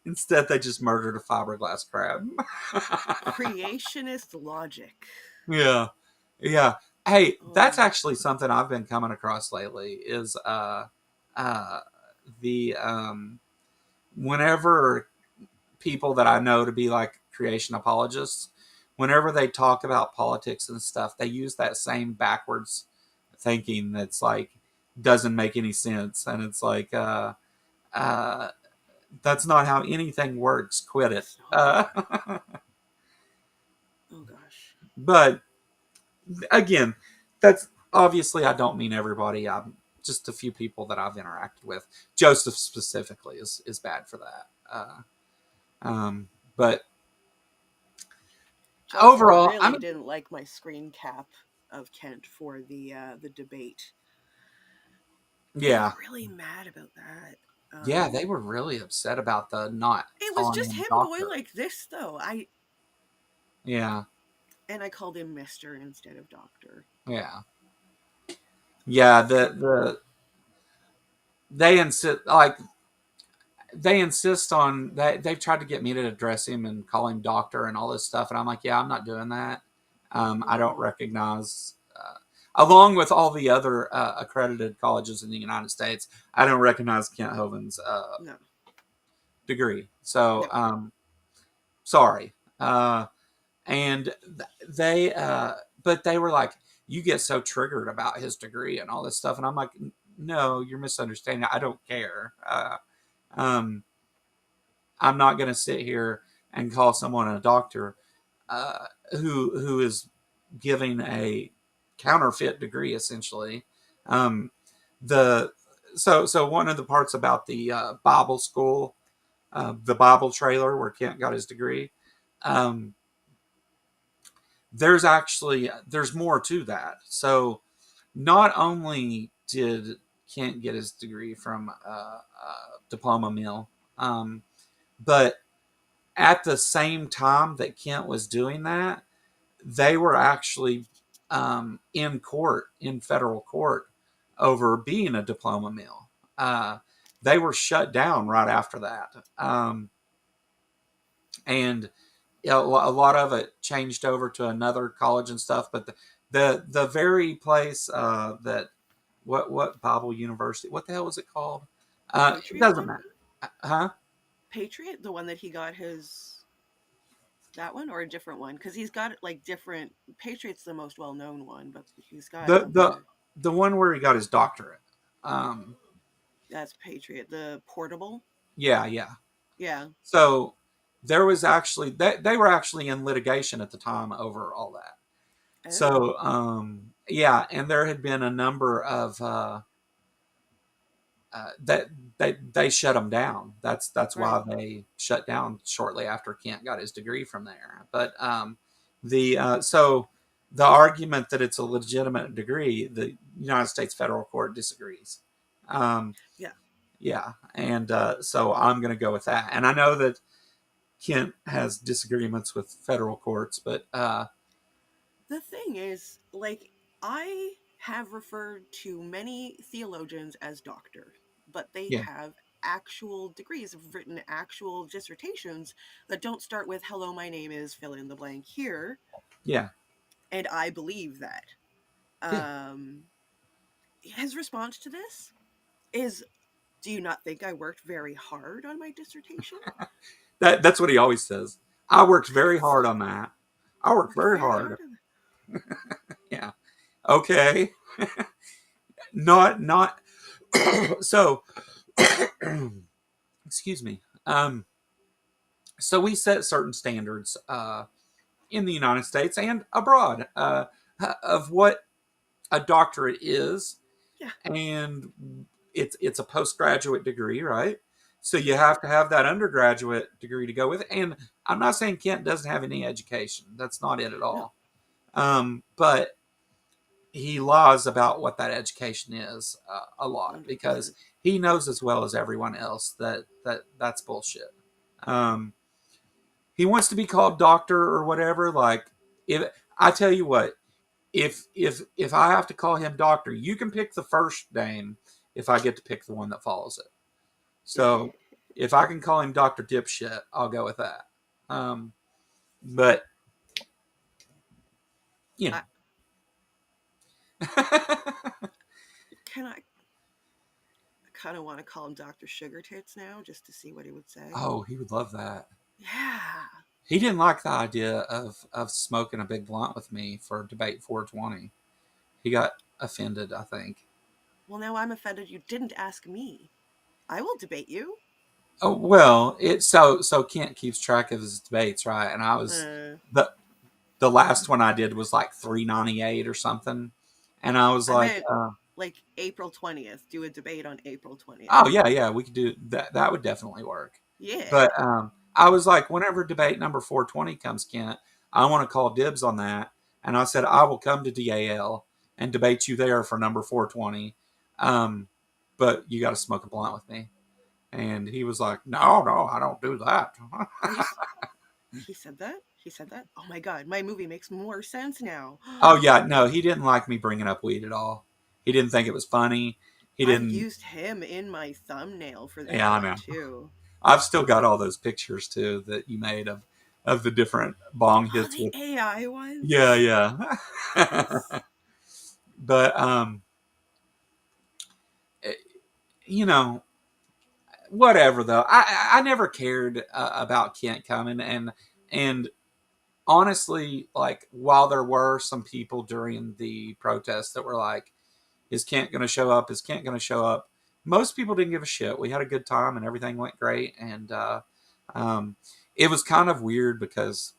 Instead, they just murdered a fiberglass crab. creationist logic. Yeah, yeah. Hey, that's Oh, actually something I've been coming across lately. Is uh, the whenever people that I know to be like creation apologists, whenever they talk about politics and stuff, they use that same backwards thinking that's like doesn't make any sense. And it's like That's not how anything works. Quit it. It's not. Oh gosh. But again, that's obviously I don't mean everybody. I'm just a few people that I've interacted with. Joseph specifically is bad for that. But Joseph overall, really didn't like my screen cap of Kent for the debate. They yeah, were really mad about that. yeah, they were really upset about the not It was calling just him him going doctor. like this though. Yeah, I called him Mister instead of Doctor. yeah, yeah. The they insist they insist on that they've tried to get me to address him and call him doctor and all this stuff, and I'm like, yeah, I'm not doing that. I don't No, recognize, along with all the other accredited colleges in the United States, I don't recognize Kent Hovind's no, degree. So, no. sorry. And they, but they were like, you get so triggered about his degree and all this stuff, and I'm like, no, you're misunderstanding. I don't care. Um, I'm not going to sit here and call someone a doctor who is giving a counterfeit degree essentially. Um, the so one of the parts about the Bible school, the Bible trailer where Kent got his degree. Um, there's more to that. So not only did Kent get his degree from diploma mill, but at the same time that Kent was doing that, they were actually in court, in federal court, over being a diploma mill. They were shut down right after that. And a lot of it changed over to another college and stuff. But the very place that what Bible University, what the hell was it called? The It Patriot doesn't one? matter, huh? Patriot, the one that he got his that one or a different one? Because he's got like different. Patriot's the most well known one, but he's got The the other. the one where he got his doctorate. Um, That's Patriot, the portable. yeah, yeah. Yeah. So there was actually they were actually in litigation at the time over all that. Oh, So yeah, and there had been a number of that they shut them down. That's right. why they shut down shortly after Kent got his degree from there. But the so the argument that it's a legitimate degree, the United States federal court disagrees. Um, Yeah. yeah, and so I'm going to go with that. And I know that Kent has disagreements with federal courts, but The thing is, like, I have referred to many theologians as doctor, but they yeah, have actual degrees, have written actual dissertations that don't start with "Hello, my name is fill in the blank here," yeah, and I believe that. yeah. Um, his response to this is, "Do you not think I worked very hard on my dissertation?" That's what he always says. I worked very It's hard on that. I worked worked very very hard. hard on Yeah. Okay. Not so excuse me. So we set certain standards in the United States and abroad of what a doctorate is, Yeah, and it's a postgraduate degree, right? So you yes. have to have that undergraduate degree to go with it. And I'm not saying Kent doesn't have any education. That's not it at No, all. But he lies about what that education is a lot because 100%. he knows as well as everyone else that's bullshit. Um, he wants to be called doctor or whatever. Like, if I tell you what, if I have to call him doctor, you can pick the first name if I get to pick the one that follows it. So if I can call him Doctor Dipshit, I'll go with that. But you I know, can I kind of want to call him Dr. Sugar Tits now just to see what he would say. oh, he would love that. Yeah. He didn't like the idea of smoking a big blunt with me for debate 420. He got offended, I think. Well, now I'm offended you didn't ask me. I will debate you. Oh well, so Kent keeps track of his debates, right? And I was Uh, the the last one I did was like 398 or something, and I was I like, meant like April 20th. Do a debate on April 20th. oh yeah, yeah, we could do that. That would definitely work. Yeah. But I was like, whenever debate number 420 comes, Kent, I want to call dibs on that, and I said I will come to DAL and debate you there for number 420. Um, but you got to smoke a blunt with me. And he was like, no, no, I don't do that. Are you? He said that? He said that? Oh my god, my movie makes more sense now. Oh yeah, no, he didn't like me bringing up weed at all. He didn't think it was funny. He I didn't. used him in my thumbnail for that Yeah, I one know. too. I've still got all those pictures too that you made of the different bong Oh, hits the with. AI Yeah, ones. yeah. Yes. But eh, you know, whatever though. I never cared about Kent coming, and honestly, like while there were some people during the protests that were like, "Is Kent going to show up? Is Kent going to show up?" Most people didn't give a shit. We had a good time and everything went great, and um, it was kind of weird because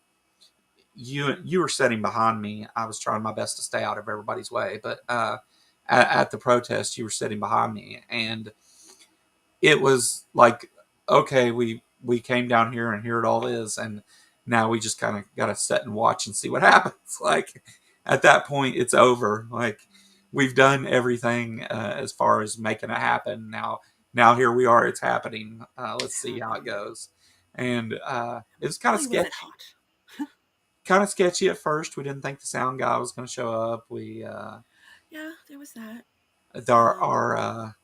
you were sitting behind me. I was trying my best to stay out of everybody's way, but at the protest, you were sitting behind me, and it was like, okay, we came down here and here it all is, and now we just kind of got to sit and watch and see what happens. Like at that point, it's over. Like we've done everything as far as making it happen. Now here we are. It's happening. Let's It's see how it happening. goes. And it was kind of Boy, was it sketchy. hot. Kind of sketchy at first. We didn't think the sound guy was going to show up. We Yeah, there was that. there Um,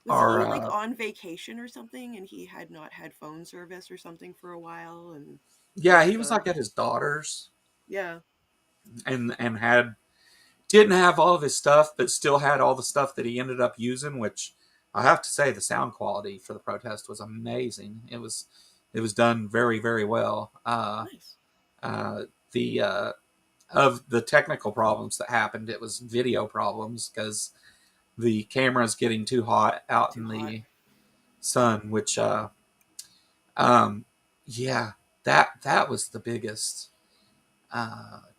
was our he like on vacation or something and he had not had phone service or something for a while and yeah, he was the like at his daughter's yeah. and had didn't have all of his stuff, but still had all the stuff that he ended up using. Which I have to say, the sound quality for the protest was amazing. It was done very very well. Nice. Uh, the Of the technical problems that happened, it was video problems because the camera's getting too hot out Too in hot. the sun. Which um, yeah, that was the biggest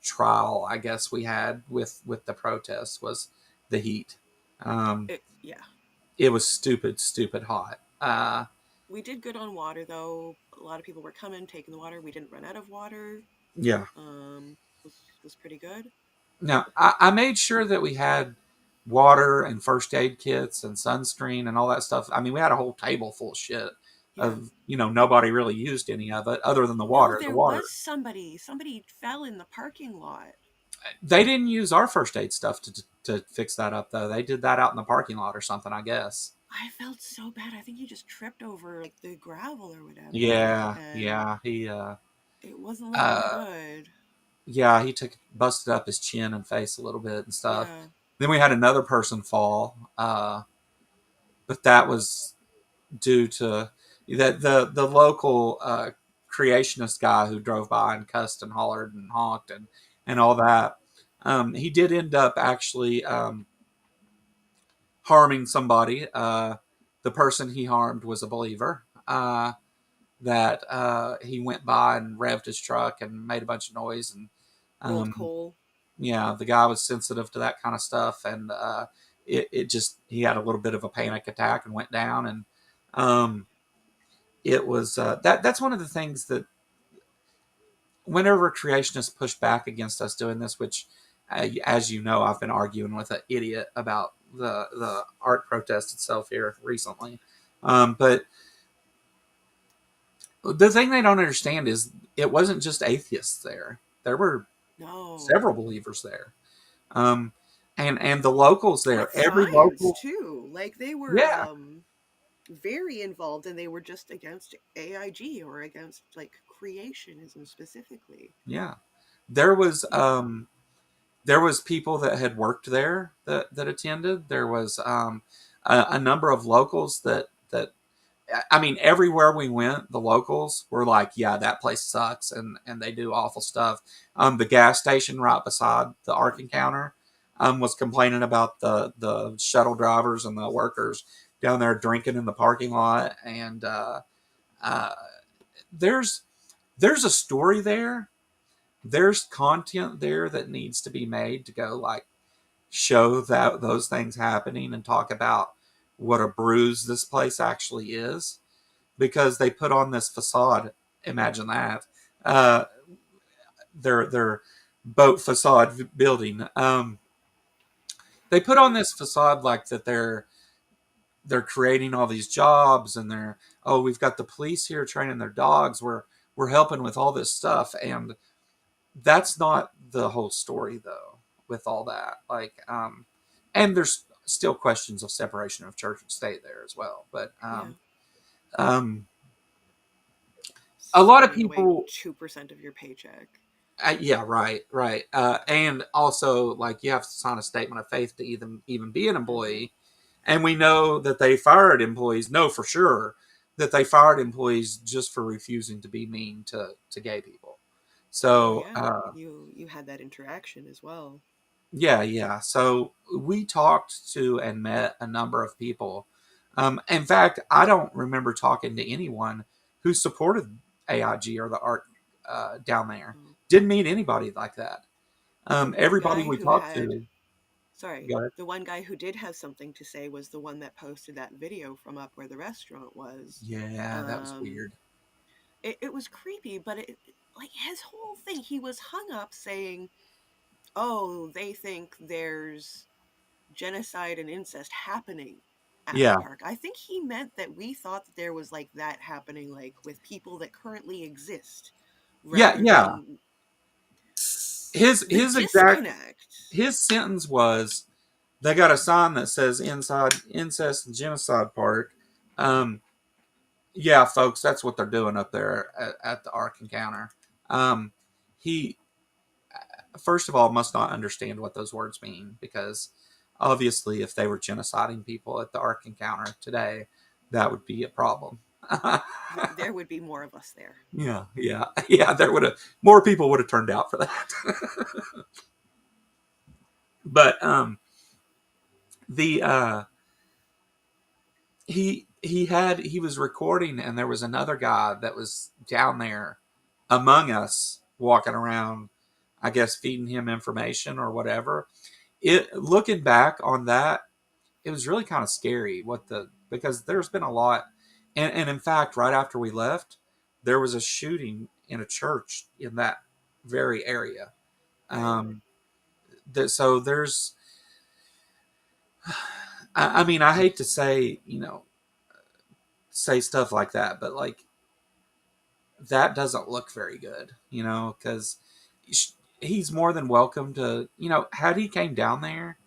trial I guess we had with the protests was the heat. Yeah. It was stupid hot. We did good on water though. A lot of people were coming, taking the water. We didn't run out of water. Yeah. Um was pretty good. Now I made sure that we had water and first aid kits and sunscreen and all that stuff. I mean, we had a whole table full of shit Yeah. of nobody really used any of it other than the No, water. The there water was somebody. Somebody fell in the parking lot. they didn't use our first aid stuff to fix that up though. They did that out in the parking lot or something, I guess. I felt so bad. I think he just tripped over like the gravel or whatever, Yeah, and yeah. He it wasn't looking uh good. yeah, he took busted up his chin and face a little bit and stuff. Yeah. Then we had another person fall, but that was due to the local creationist guy who drove by and cussed and hollered and honked and all that. He did end up actually harming somebody. The person he harmed was a believer. That he went by and revved his truck and made a bunch of noise and Rolled um, coal. yeah, the guy was sensitive to that kind of stuff, and it just he had a little bit of a panic attack and went down, and um, it was that's one of the things that whenever creationists push back against us doing this, which as you know, I've been arguing with an idiot about the art protest itself here recently, but the thing they don't understand is it wasn't just atheists there. There were No. several believers there. Um, and the locals With there, every science local, too. Like they were yeah, very involved and they were just against AIG or against like creationism specifically. yeah. There was Yeah. there was people that had worked there that attended. There was a number of locals that I mean, everywhere we went, the locals were like, "Yeah, that place sucks," and they do awful stuff. The gas station right beside the Yeah. Ark Encounter was complaining about the shuttle drivers and the workers down there drinking in the parking lot, and uh, there's there's a story there. There's content there that needs to be made to go like show that those things happening and talk about what a bruise this place actually is, because they put on this facade. Imagine that. Uh, their boat facade building. They put on this facade like that they're creating all these jobs, and they're, oh, we've got the police here training their dogs. We're helping with all this stuff, and that's not the whole story though. With all that, like, and there's still questions of separation of church and state there as well. But Yeah. um, a lot of Signing away people 2% of your paycheck. Yeah, right, right. And also, like, you have to sign a statement of faith to even be an Hmm. employee. And we know that they fired employees. Know for sure that they fired employees just for refusing to be mean to gay people. Oh So yeah, you had that interaction as well. yeah, yeah. So we talked to and met a number of people. In fact, I don't remember talking to anyone who supported AIG or the art down there. Oh. Didn't meet anybody like that. The one Everybody guy we who talked had, to, sorry, go ahead. the one guy who did have something to say was the one that posted that video from up where the restaurant was. Yeah, that was Um, weird. it was creepy, but like his whole thing, he was hung up saying, "Oh, they think there's genocide and incest happening at the Yeah, park." I think he meant that we thought that there was like that happening, like with people that currently exist, yeah, rather yeah. than His the his exact disconnect. his sentence was, they got a sign that says inside incest and genocide park. Um, yeah, folks, that's what they're doing up there at the Ark Encounter. He first of all must not understand what those words mean, because obviously, if they were genociding people at the Ark Encounter today, that would be a problem. There would be more of us there. Yeah, yeah, yeah. There would have more people would have turned out for that. But the he was recording, and there was another guy that was down there among us walking around, I guess feeding him information or whatever. It looking back on that, it was really kind of scary what the because there's been a lot, and in fact, right after we left, there was a shooting in a church in that very area. Really? Um, so there's, I mean, I hate to say, say stuff like that, but like that doesn't look very good, because he's more than welcome to, had he came down there,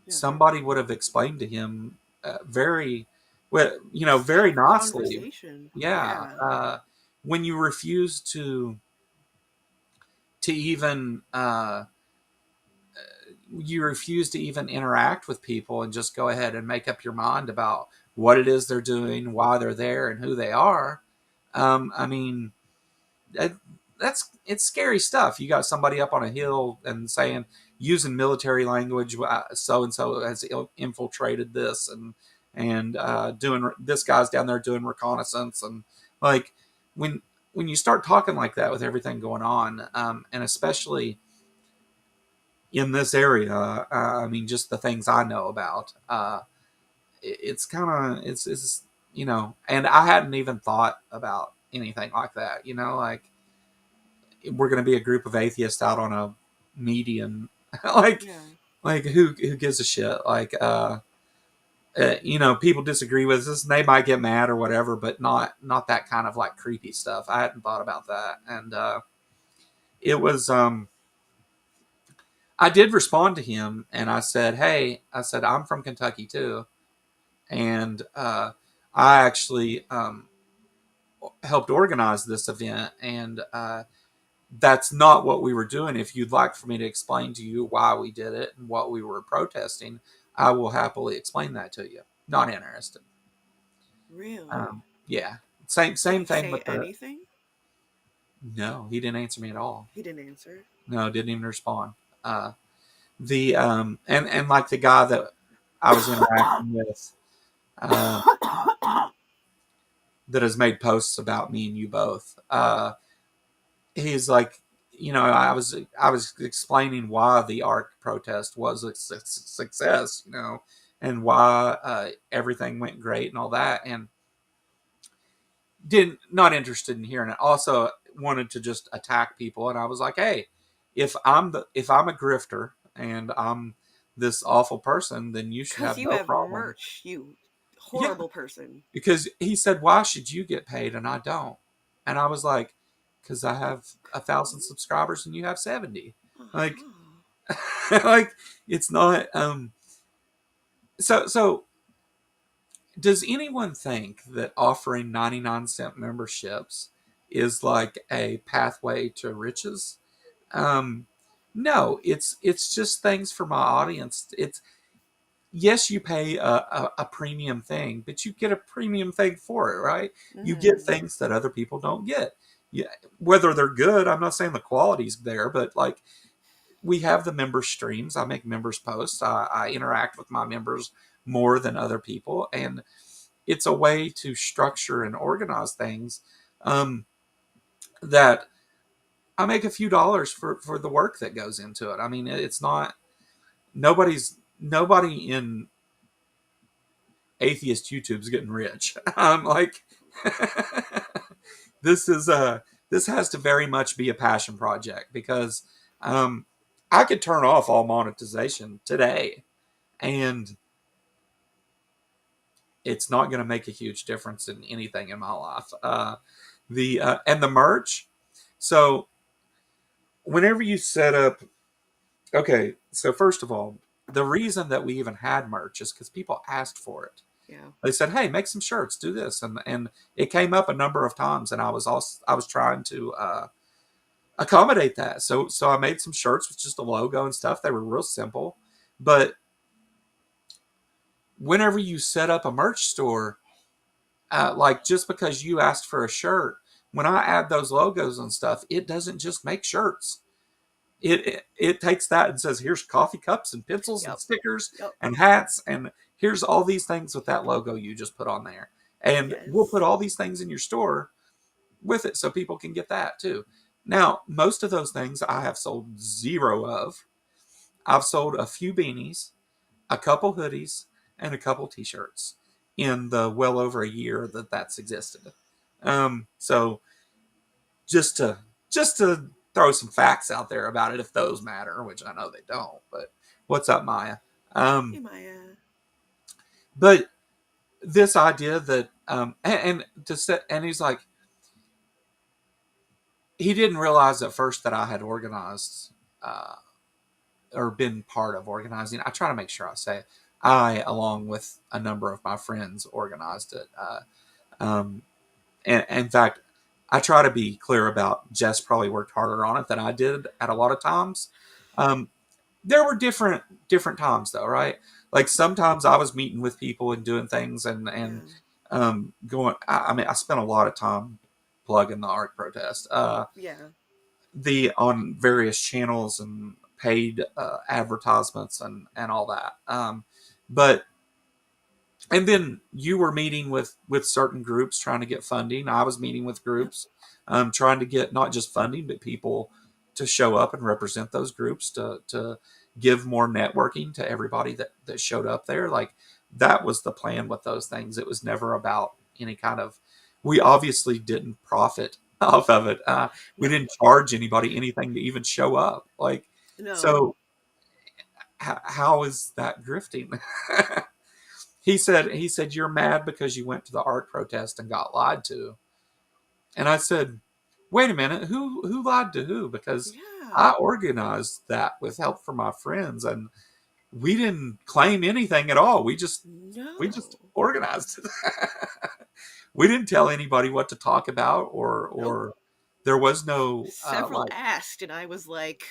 Yeah. somebody would have explained to him very, well, Just very have a nicely. conversation. Yeah. Yeah. When you refuse to even, you refuse to even interact with people and just go ahead and make up your mind about what it is they're doing, why they're there, and who they are. I mean, that, it's scary stuff. You got somebody up on a hill and saying, using military language, so and so has infiltrated this, and doing, this guy's down there doing reconnaissance, and like when you start talking like that with everything going on, and especially in this area, I mean, just the things I know about, it's kind of it's and I hadn't even thought about anything like that. Like, we're going to be a group of atheists out on a median, like Yeah. like who gives a shit? Like, people disagree with us, and they might get mad or whatever, but not that kind of like creepy stuff. I hadn't thought about that, and it was I did respond to him, and I said, "Hey," I said, "I'm from Kentucky too, and I actually helped organize this event, and that's not what we were doing. If you'd like for me to explain to you why we did it and what we were protesting, I will happily explain that to you. Not interested." Really? Yeah, same Did same he thing say with the. anything? No, he didn't answer me at all. He didn't answer. No, didn't even respond. The and like the guy that I was interacting with, uh, that has made posts about me and you both. He's like, I was explaining why the ARC protest was a success, and why everything went great and all that, and didn't not interested in hearing it. Also wanted to just attack people, and I was like, hey, if I'm a grifter and I'm this awful person, then you should Because have you no have problem. merch, you Yeah, horrible person. because he said, why should you get paid and I don't? And I was like, because I have 1,000 subscribers and you have 70. Like, Uh-huh. like it's not. So does anyone think that offering 99-cent memberships is like a pathway to riches? Um, no, it's just things for my audience. It's yes, you pay a premium thing, but you get a premium thing for it, right? You get Mm-hmm. things that other people don't get. Yeah, whether they're good, I'm not saying the quality's there, but like we have the member streams. I make members posts. I interact with my members more than other people, and it's a way to structure and organize things um, that I make a few dollars for the work that goes into it. I mean, it's not nobody in atheist YouTube's getting rich. I'm like, this is this has to very much be a passion project because um, I could turn off all monetization today, and it's not going to make a huge difference in anything in my life. The and the merch. So whenever you set up, okay. So first of all, the reason that we even had merch is because people asked for it. Yeah. They said, "Hey, make some shirts, do this," and it came up a number of times, and I was trying to accommodate that. So I made some shirts with just a logo and stuff. They were real simple, but whenever you set up a merch store, like just because you asked for a shirt, when I add those logos and stuff, it doesn't just make shirts. It takes that and says, here's coffee cups and pencils and Yep. stickers Yep. and hats, and here's all these things with that logo you just put on there. And we'll put Yes. all these things in your store with it so people can get that too. Now, most of those things I have sold zero of. I've sold a few beanies, a couple hoodies, and a couple t-shirts in the well over a year that that's existed. So just to throw some facts out there about it, if those matter, which I know they don't. But what's up, Maya? Hey, Um, Maya. but this idea that and to set, and he's like, he didn't realize at first that I had organized uh, or been part of organizing. I try to make sure I say it. I, along with a number of my friends, organized it. Um, and in fact, I try to be clear about Jess probably worked harder on it than I did at a lot of times. Um, there were different times though, right? Like sometimes I was meeting with people and doing things and Yeah. going. I mean, I spent a lot of time plugging the art protest. Yeah. The on various channels and paid advertisements and all that. But and then you were meeting with certain groups trying to get funding. I was meeting with Yep. groups trying to get not just funding but people to show up and represent those groups to give more networking to everybody that showed up there. Like that was the plan with those things. It was never about any kind of. We obviously didn't profit off of it. We No. didn't charge anybody anything to even show up. Like No. so, how is that grifting? He said you're mad because you went to the art protest and got lied to. And I said, wait a minute, who lied to who? Because Yeah. I organized that with help from my friends, and we didn't claim anything at all. We just No. organized it. We didn't tell anybody what to talk about, Nope. or there was no Several like asked, and I was like,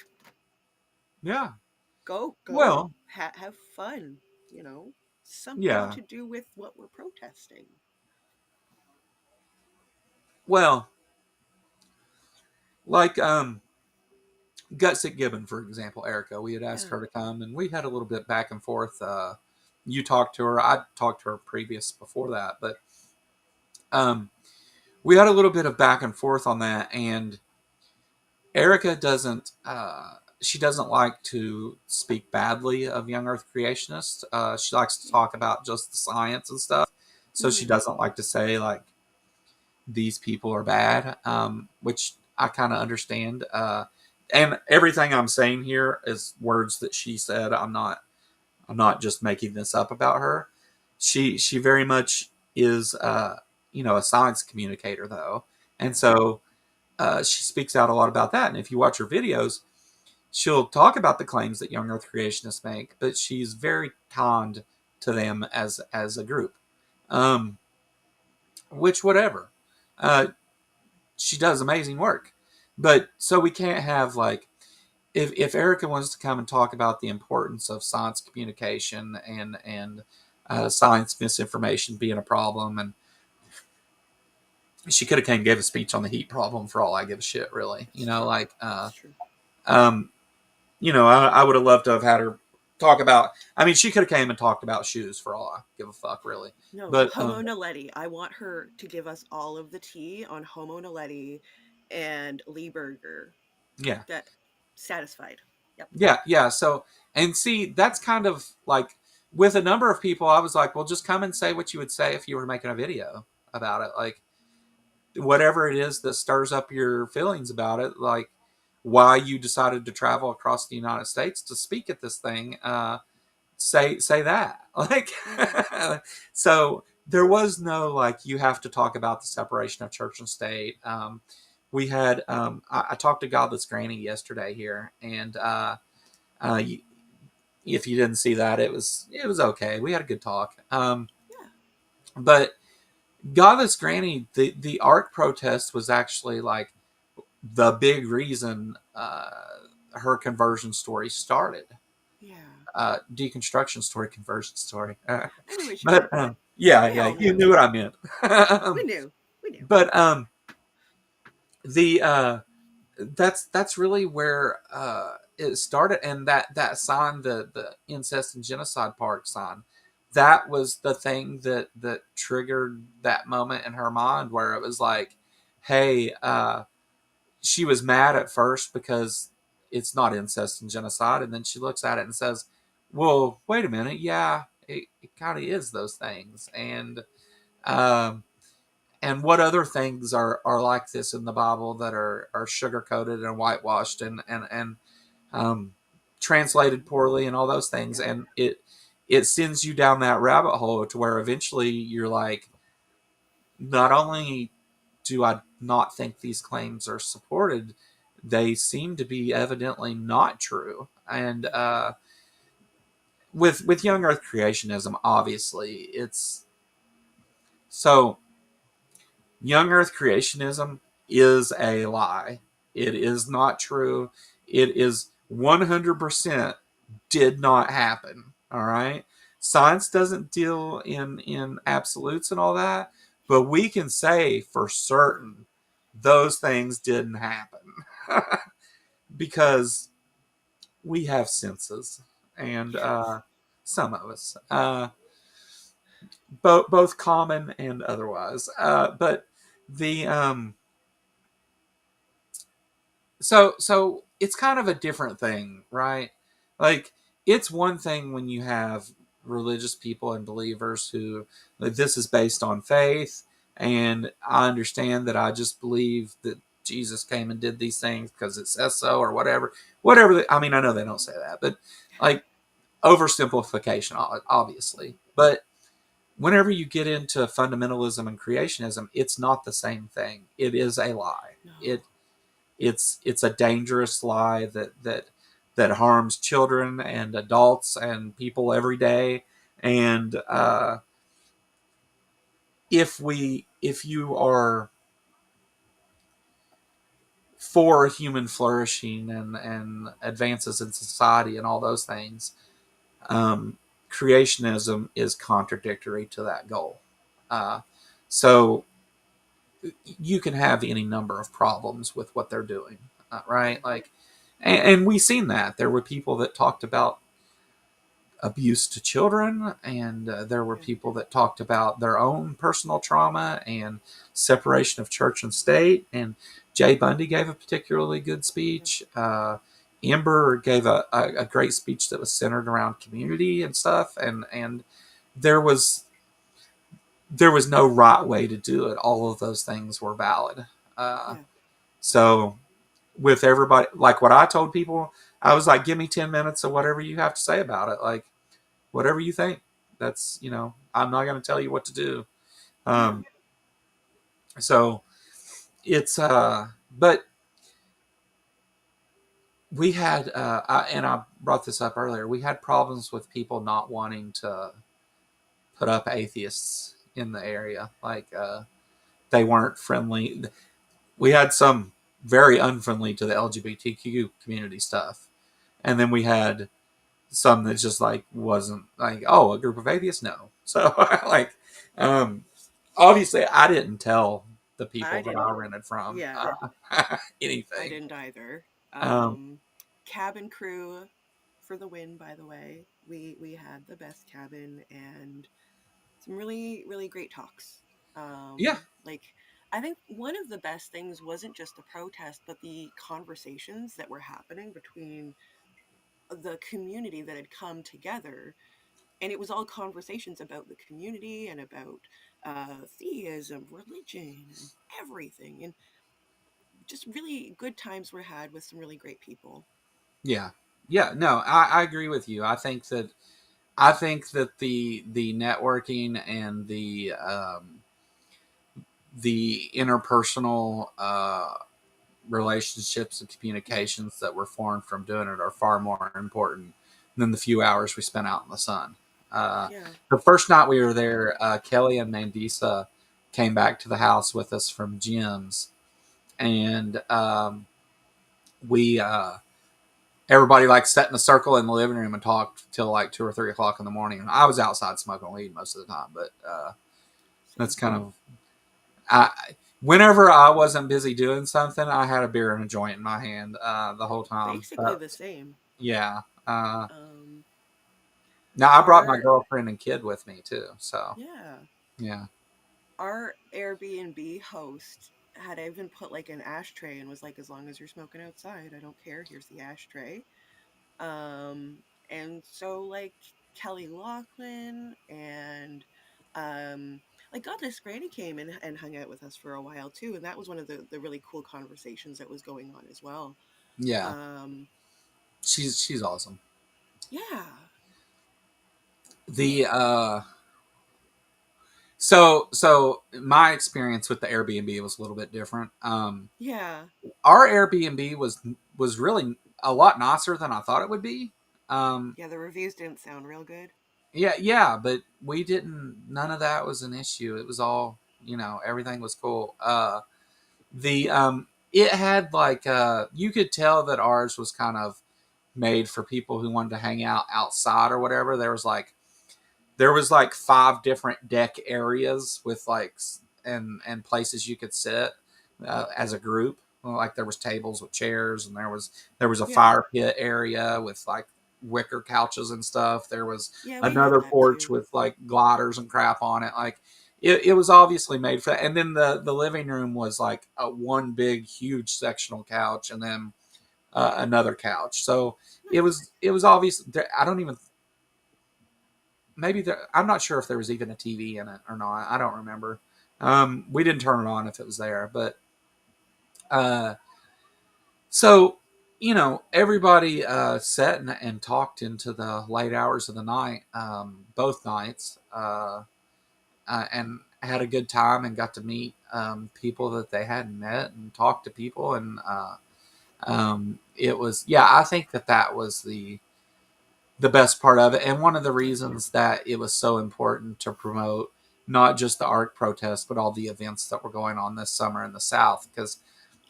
yeah. go, Well, have fun. You know, something yeah. to do with what we're protesting. Well, like Gutsick Gibbon, for example, Erica. We had asked Yeah. her to come, and we had a little bit back and forth. you talked to her. I talked to her previous before that, but um, we had a little bit of back and forth on that, and Erica doesn't. She doesn't like to speak badly of young Earth creationists. She likes to talk about just the science and stuff. So she Mm-hmm. doesn't like to say like these people are bad, which I kind of understand. And everything I'm saying here is words that she said. I'm not just making this up about her. She very much is a science communicator though, and Yeah. so she speaks out a lot about that. And if you watch her videos, she'll talk about the claims that young Earth creationists make, but she's very kind to them as a group. Um, which whatever. Uh, she does amazing work. But so we can't have like if Erica wants to come and talk about the importance of science communication and science misinformation being a problem, and she could have came and gave a speech on the heat problem for all I give a shit, really. It's true. Like It's true. um, I would have loved to have had her talk about. I mean, she could have came and talked about shoes for all I give a fuck, really. No, But Homo naledi. I want her to give us all of the tea on Homo naledi and Lee Berger. yeah, That satisfied. Yep. yeah. So and see, that's kind of like with a number of people, I was like, well, just come and say what you would say if you were making a video about it, like whatever it is that stirs up your feelings about it, like why you decided to travel across the United States to speak at this thing. Say that like Yeah. so there was no like you have to talk about the separation of church and state. We had I talked to Godless Granny yesterday here, and uh, if you didn't see that, it was okay. We had a good talk. Yeah. But Godless Granny, the art protest was actually like the big reason her conversion story started. Yeah. Deconstruction story, conversion story. I knew what you But meant. yeah, We yeah, all you knew. knew what I meant. We knew. We knew. But the that's really where it started, and that sign, the incest and genocide part sign, that was the thing that triggered that moment in her mind where it was like, hey, she was mad at first because it's not incest and genocide, and then she looks at it and says, well, wait a minute, yeah, it kind of is those things. Um and what other things are like this in the Bible that are sugar coated and whitewashed and um, translated poorly and all those things, Yeah. and it sends you down that rabbit hole to where eventually you're like, not only do I not think these claims are supported, they seem to be evidently not true. And with young Earth creationism, obviously it's so young Earth creationism is a lie. It is not true. It is 100% did not happen. All right. Science doesn't deal in absolutes and all that, but we can say for certain those things didn't happen because we have senses, and Yes. some of us, both common and otherwise. But the so it's kind of a different thing, right? Like it's one thing when you have religious people and believers who like, this is based on faith, and I understand that I just believe that Jesus came and did these things because it says so or whatever. I mean, I know they don't say that, but like oversimplification, obviously. But whenever you get into fundamentalism and creationism, it's not the same thing. It is a lie. No. It's a dangerous lie that harms children and adults and people every day. And if you are for human flourishing and advances in society and all those things, um, creationism is contradictory to that goal. Uh, so you can have any number of problems with what they're doing, right? Like, and we seen that there were people that talked about abuse to children, and there were Yeah. people that talked about their own personal trauma and separation of church and state. And Jay Bundy gave a particularly good Yeah. speech. Amber gave a great speech that was centered around community and stuff. And there was there was no right way to do it. All of those things were valid. Uh, Yeah. so with everybody, like what I told people, I was like, give me 10 minutes of whatever you have to say about it. Like, whatever you think. That's, I'm not going to tell you what to do. Yeah. Um, so it's, but we had, and I brought this up earlier, we had problems with people not wanting to put up atheists in the area. Like, they weren't friendly. We had some very unfriendly to the LGBTQ community stuff. And then we had some that just like wasn't like, oh, a group of atheists, no. So like, um obviously I didn't tell the I people that I didn't. rented from Yeah. I anything. didn't either. um Cabin crew for the win, by the way. We had the best cabin and some really, really great talks. yeah, Like I think one of the best things wasn't just the protest, but the conversations that were happening between the community that had come together. And it was all conversations about the community and about theism, religion, and everything. And just really good times were had with some really great people. yeah, yeah, no, I agree with you. I think that the networking and the interpersonal relationships and Yeah. communications that were formed from doing it are far more important than the few hours we spent out in the sun. Yeah. The first night we were there, Kelly and Mandisa came back to the house with us from Jim's, and we everybody like sat in a circle in the living room and talked till like 2 or 3 o'clock in the morning. I was outside smoking weed most of the time, but that's Same. kind of I. Whenever I wasn't busy doing something, I had a beer and a joint in my hand the whole time. Basically the same. Yeah. Um, Now I brought my our girlfriend and kid with me too. So yeah, yeah, our Airbnb host had even put like an ashtray and was like, as long as you're smoking outside, I don't care. Here's the ashtray. Um, and so like Kelly Loughlin and um like Godless Granny came and hung out with us for a while too, and that was one of the really cool conversations that was going on as well. yeah, Um, she's awesome. yeah, The so my experience with the Airbnb was a little bit different. yeah, Our Airbnb was really a lot nicer than I thought it would be. Um, yeah. The reviews didn't sound real good. yeah, yeah, but we didn't. None of that was an issue. It was all, everything was cool. The it had like you could tell that ours was kind of made for people who wanted to hang out outside or whatever. There was like 5 different deck areas with like and places you could sit as a group. Well, like there was tables with chairs, and there was a Yeah, fire pit area with like wicker couches and stuff. There was yeah. We had another that porch too. with like gliders and crap on it. Like it was obviously made for that. And then the living room was like a one big huge sectional couch, and then another couch. So it Nice. was it was obvious. I don't even maybe there, I'm not sure if there was even a TV in it or not. I don't remember. We didn't turn it on if it was there, but uh, so everybody sat and talked into the late hours of the night, both nights, and had a good time and got to meet people that they hadn't met and talk to people, and it was, yeah, I think that was the best part of it, and one of the Yeah. reasons that it was so important to promote not just the art protest but all the events that were going on this summer in the South, because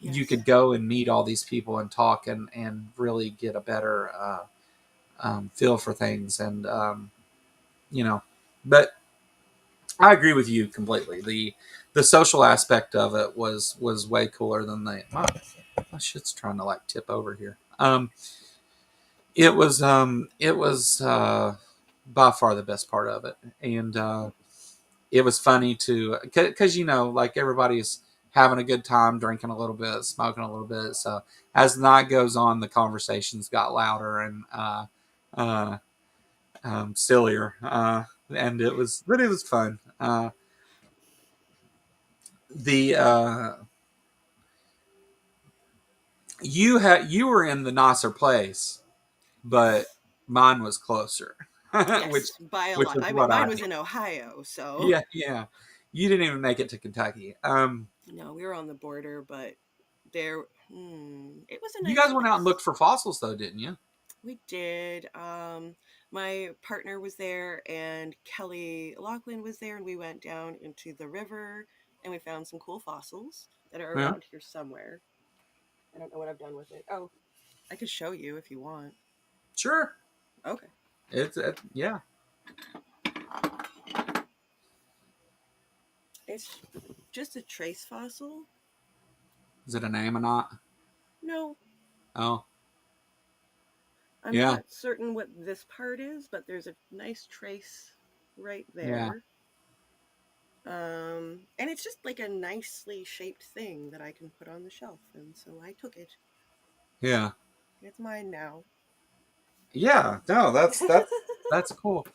you Yes. could go and meet all these people and talk and really get a better feel for things, and you know but I agree with you completely. The social aspect of it was way cooler than my shit's trying to like tip over here. It was by far the best part of it. And it was funny to, because like everybody's having a good time, drinking a little bit, smoking a little bit. So as the night goes on, the conversations got louder and uh, sillier, and but it was fun. The you were in the nicer place, but Yes. mine was closer, which Yes, by a which lot. is I mean, what I mine was did. in Ohio, so Yeah, yeah. You didn't even make it to Kentucky. no, we were on the border, but there, it was a You nice guys went out and place. looked for fossils, though, didn't you? We did. My partner was there, and Kelly Lachlan was there, and we went down into the river, and we found some cool fossils that are Yeah, around here somewhere. I don't know what I've done with it. Oh, I could show you if you want. sure. Okay. Yeah. It's just a trace fossil. Is it a name or not? No, Oh, I'm yeah, not certain what this part is, but there's a nice trace right yeah, there. And it's just like a nicely shaped thing that I can put on the shelf, and so I took it. yeah, It's mine now. yeah. No, that's cool.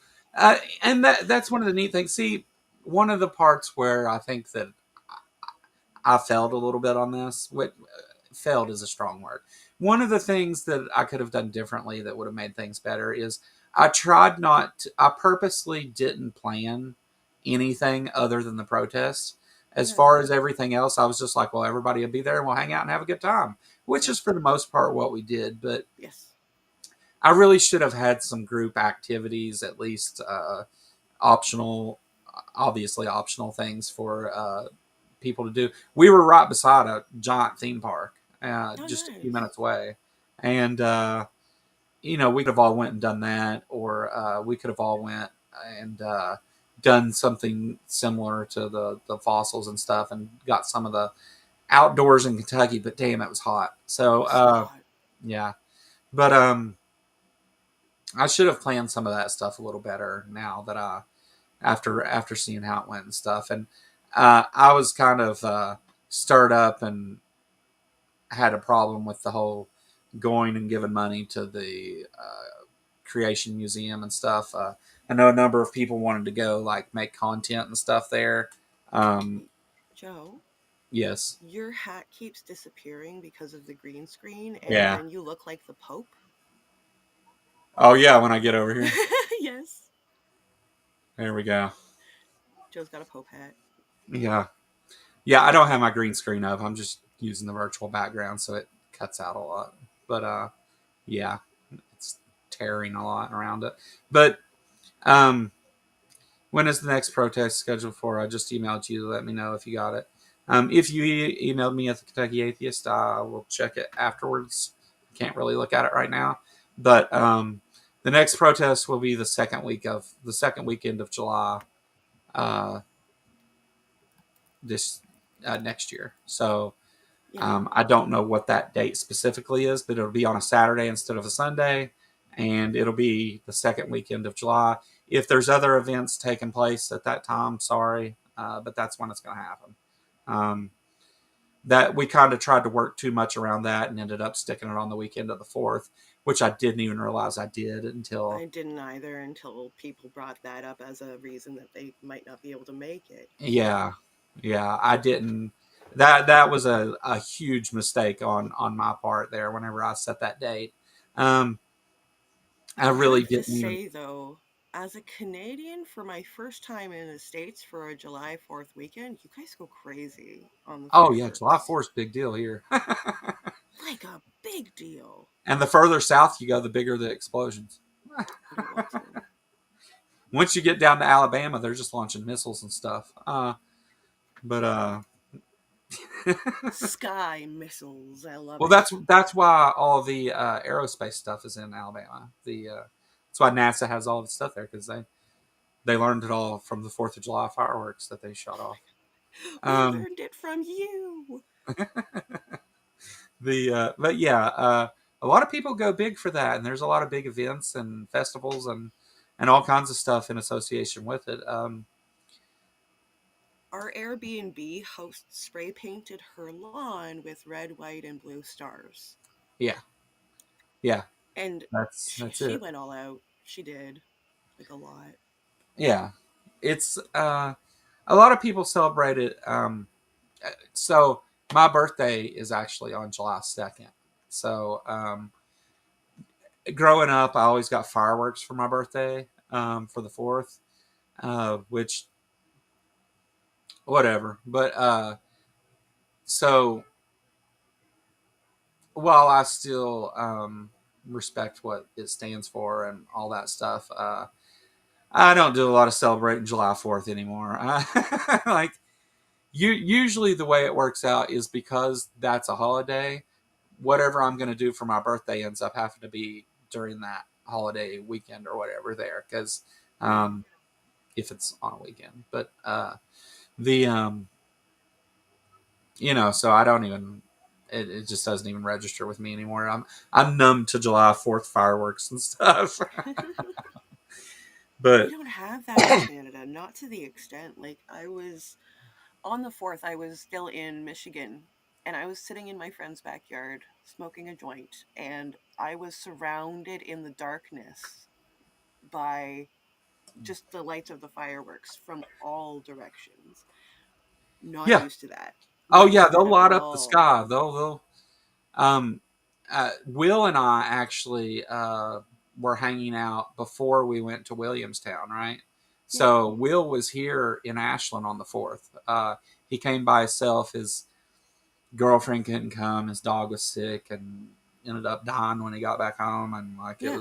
And that's one of the neat things. See, one of the parts where I think that I failed a little bit on this. What failed is a strong word. One of the things that I could have done differently that would have made things better is I purposely didn't plan anything other than the protests. As Yeah. far as everything else, I was just like, well, everybody will be there and we'll hang out and have a good time, which is Yes. for the most part what we did. But Yes. I really should have had some group activities, at least optional, obviously optional things for people to do. We were right beside a giant theme park, Oh, just a few nice. minutes away, and we could have all went and done that, or we could have all went and done something similar to the fossils and stuff, and got some of the outdoors in Kentucky. But damn, it was hot. It So was so hot. yeah, but I should have planned some of that stuff a little better now that after seeing how it went and stuff. And I was kind of stirred up and had a problem with the whole going and giving money to the Creation Museum and stuff. I know a number of people wanted to go, like make content and stuff there. Um, Joe, yes. your hat keeps disappearing because of the green screen, and Yeah. then you look like the Pope. Oh yeah. When I get over here, Yes. there we go. Joe's got a Pope hat. Yeah. Yeah. I don't have my green screen up. I'm just using the virtual background, so it cuts out a lot. But yeah, it's tearing a lot around it. But um, when is the next protest scheduled for? I just emailed you to let me know if you got it. If you emailed me at the Kentucky Atheist, I will check it afterwards. Can't really look at it right now, but the next protest will be the second weekend of July, uh, this next year. So Yeah. I don't know what that date specifically is, but it'll be on a Saturday instead of a Sunday, and it'll be the second weekend of July. If there's other events taking place at that time, sorry, but that's when it's going to happen. Um, that we kind of tried to work too much around that and ended up sticking it on the weekend of the 4th, which I didn't even realize I did until I didn't either until people brought that up as a reason that they might not be able to make it. yeah, yeah, I didn't. That was a huge mistake on my part there. Whenever I set that date, um, I I really have to didn't even. say though, as a Canadian, for my first time in the States for a July 4th weekend, you guys go crazy on the Oh yeah, July fireworks. 4th, big deal here. Like a big deal. And the further south you go, the bigger the explosions. You're welcome. Once you get down to Alabama, they're just launching missiles and stuff. But Sky missiles. I love well, it. that's why all the aerospace stuff is in Alabama. That's why NASA has all the stuff there because they learned it all from the 4th of July fireworks that they shot off. We Um, learned it from you. but yeah, a lot of people go big for that, and there's a lot of big events and festivals and and all kinds of stuff in association with it. Our Airbnb host spray painted her lawn with red, white, and blue stars. Yeah, yeah, And that's she it. went all out. She did. Like a lot. Yeah, it's a lot of people celebrate it. So my birthday is actually on July 2nd. So growing up, I always got fireworks for my birthday, for the 4th, which whatever. But so while I still respect what it stands for and all that stuff, I don't do a lot of celebrating July 4th anymore. Like usually the way it works out is because that's a holiday. Whatever I'm going to do for my birthday ends up having to be during that holiday weekend or whatever there, because Yeah. um, if it's on a weekend. But the so I don't even. It just doesn't even register with me anymore. I'm numb to July 4th fireworks and stuff. We But don't have that in Canada, not to the extent. Like, I was on the 4th, I was still in Michigan, and I was sitting in my friend's backyard smoking a joint, and I was surrounded in the darkness by just the lights of the fireworks from all directions. Not yeah, used to that. oh Not yeah, used to they'll that at light up the all. sky. They'll um, Will and I actually were hanging out before we went to Williamstown, right? Yeah. So Will was here in Ashland on the 4th. He came by himself. His girlfriend couldn't come. His dog was sick and ended up dying when he got back home. And like Yeah. it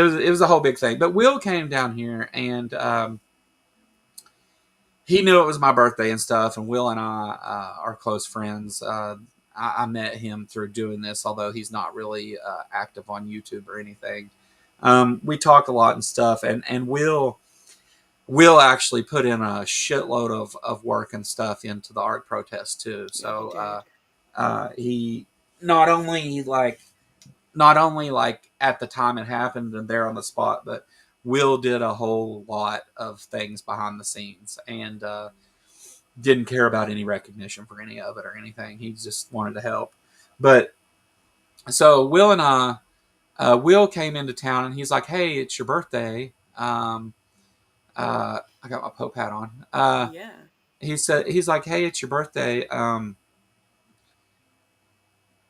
was a whole big thing. But Will came down here and he knew it was my birthday and stuff. And Will and I are close friends. I met him through doing this, although he's not really active on YouTube or anything. We talk a lot and stuff, and Will actually put in a shitload of work and stuff into the art protest too. Yeah, he So did. he not only like not only like at the time it happened and there on the spot, but Will did a whole lot of things behind the scenes and didn't care about any recognition for any of it or anything. He just wanted to help. But so Will and Will came into town and he's like, "Hey, it's your birthday." I got my Pope hat on. Yeah. He's like, "Hey, it's your birthday.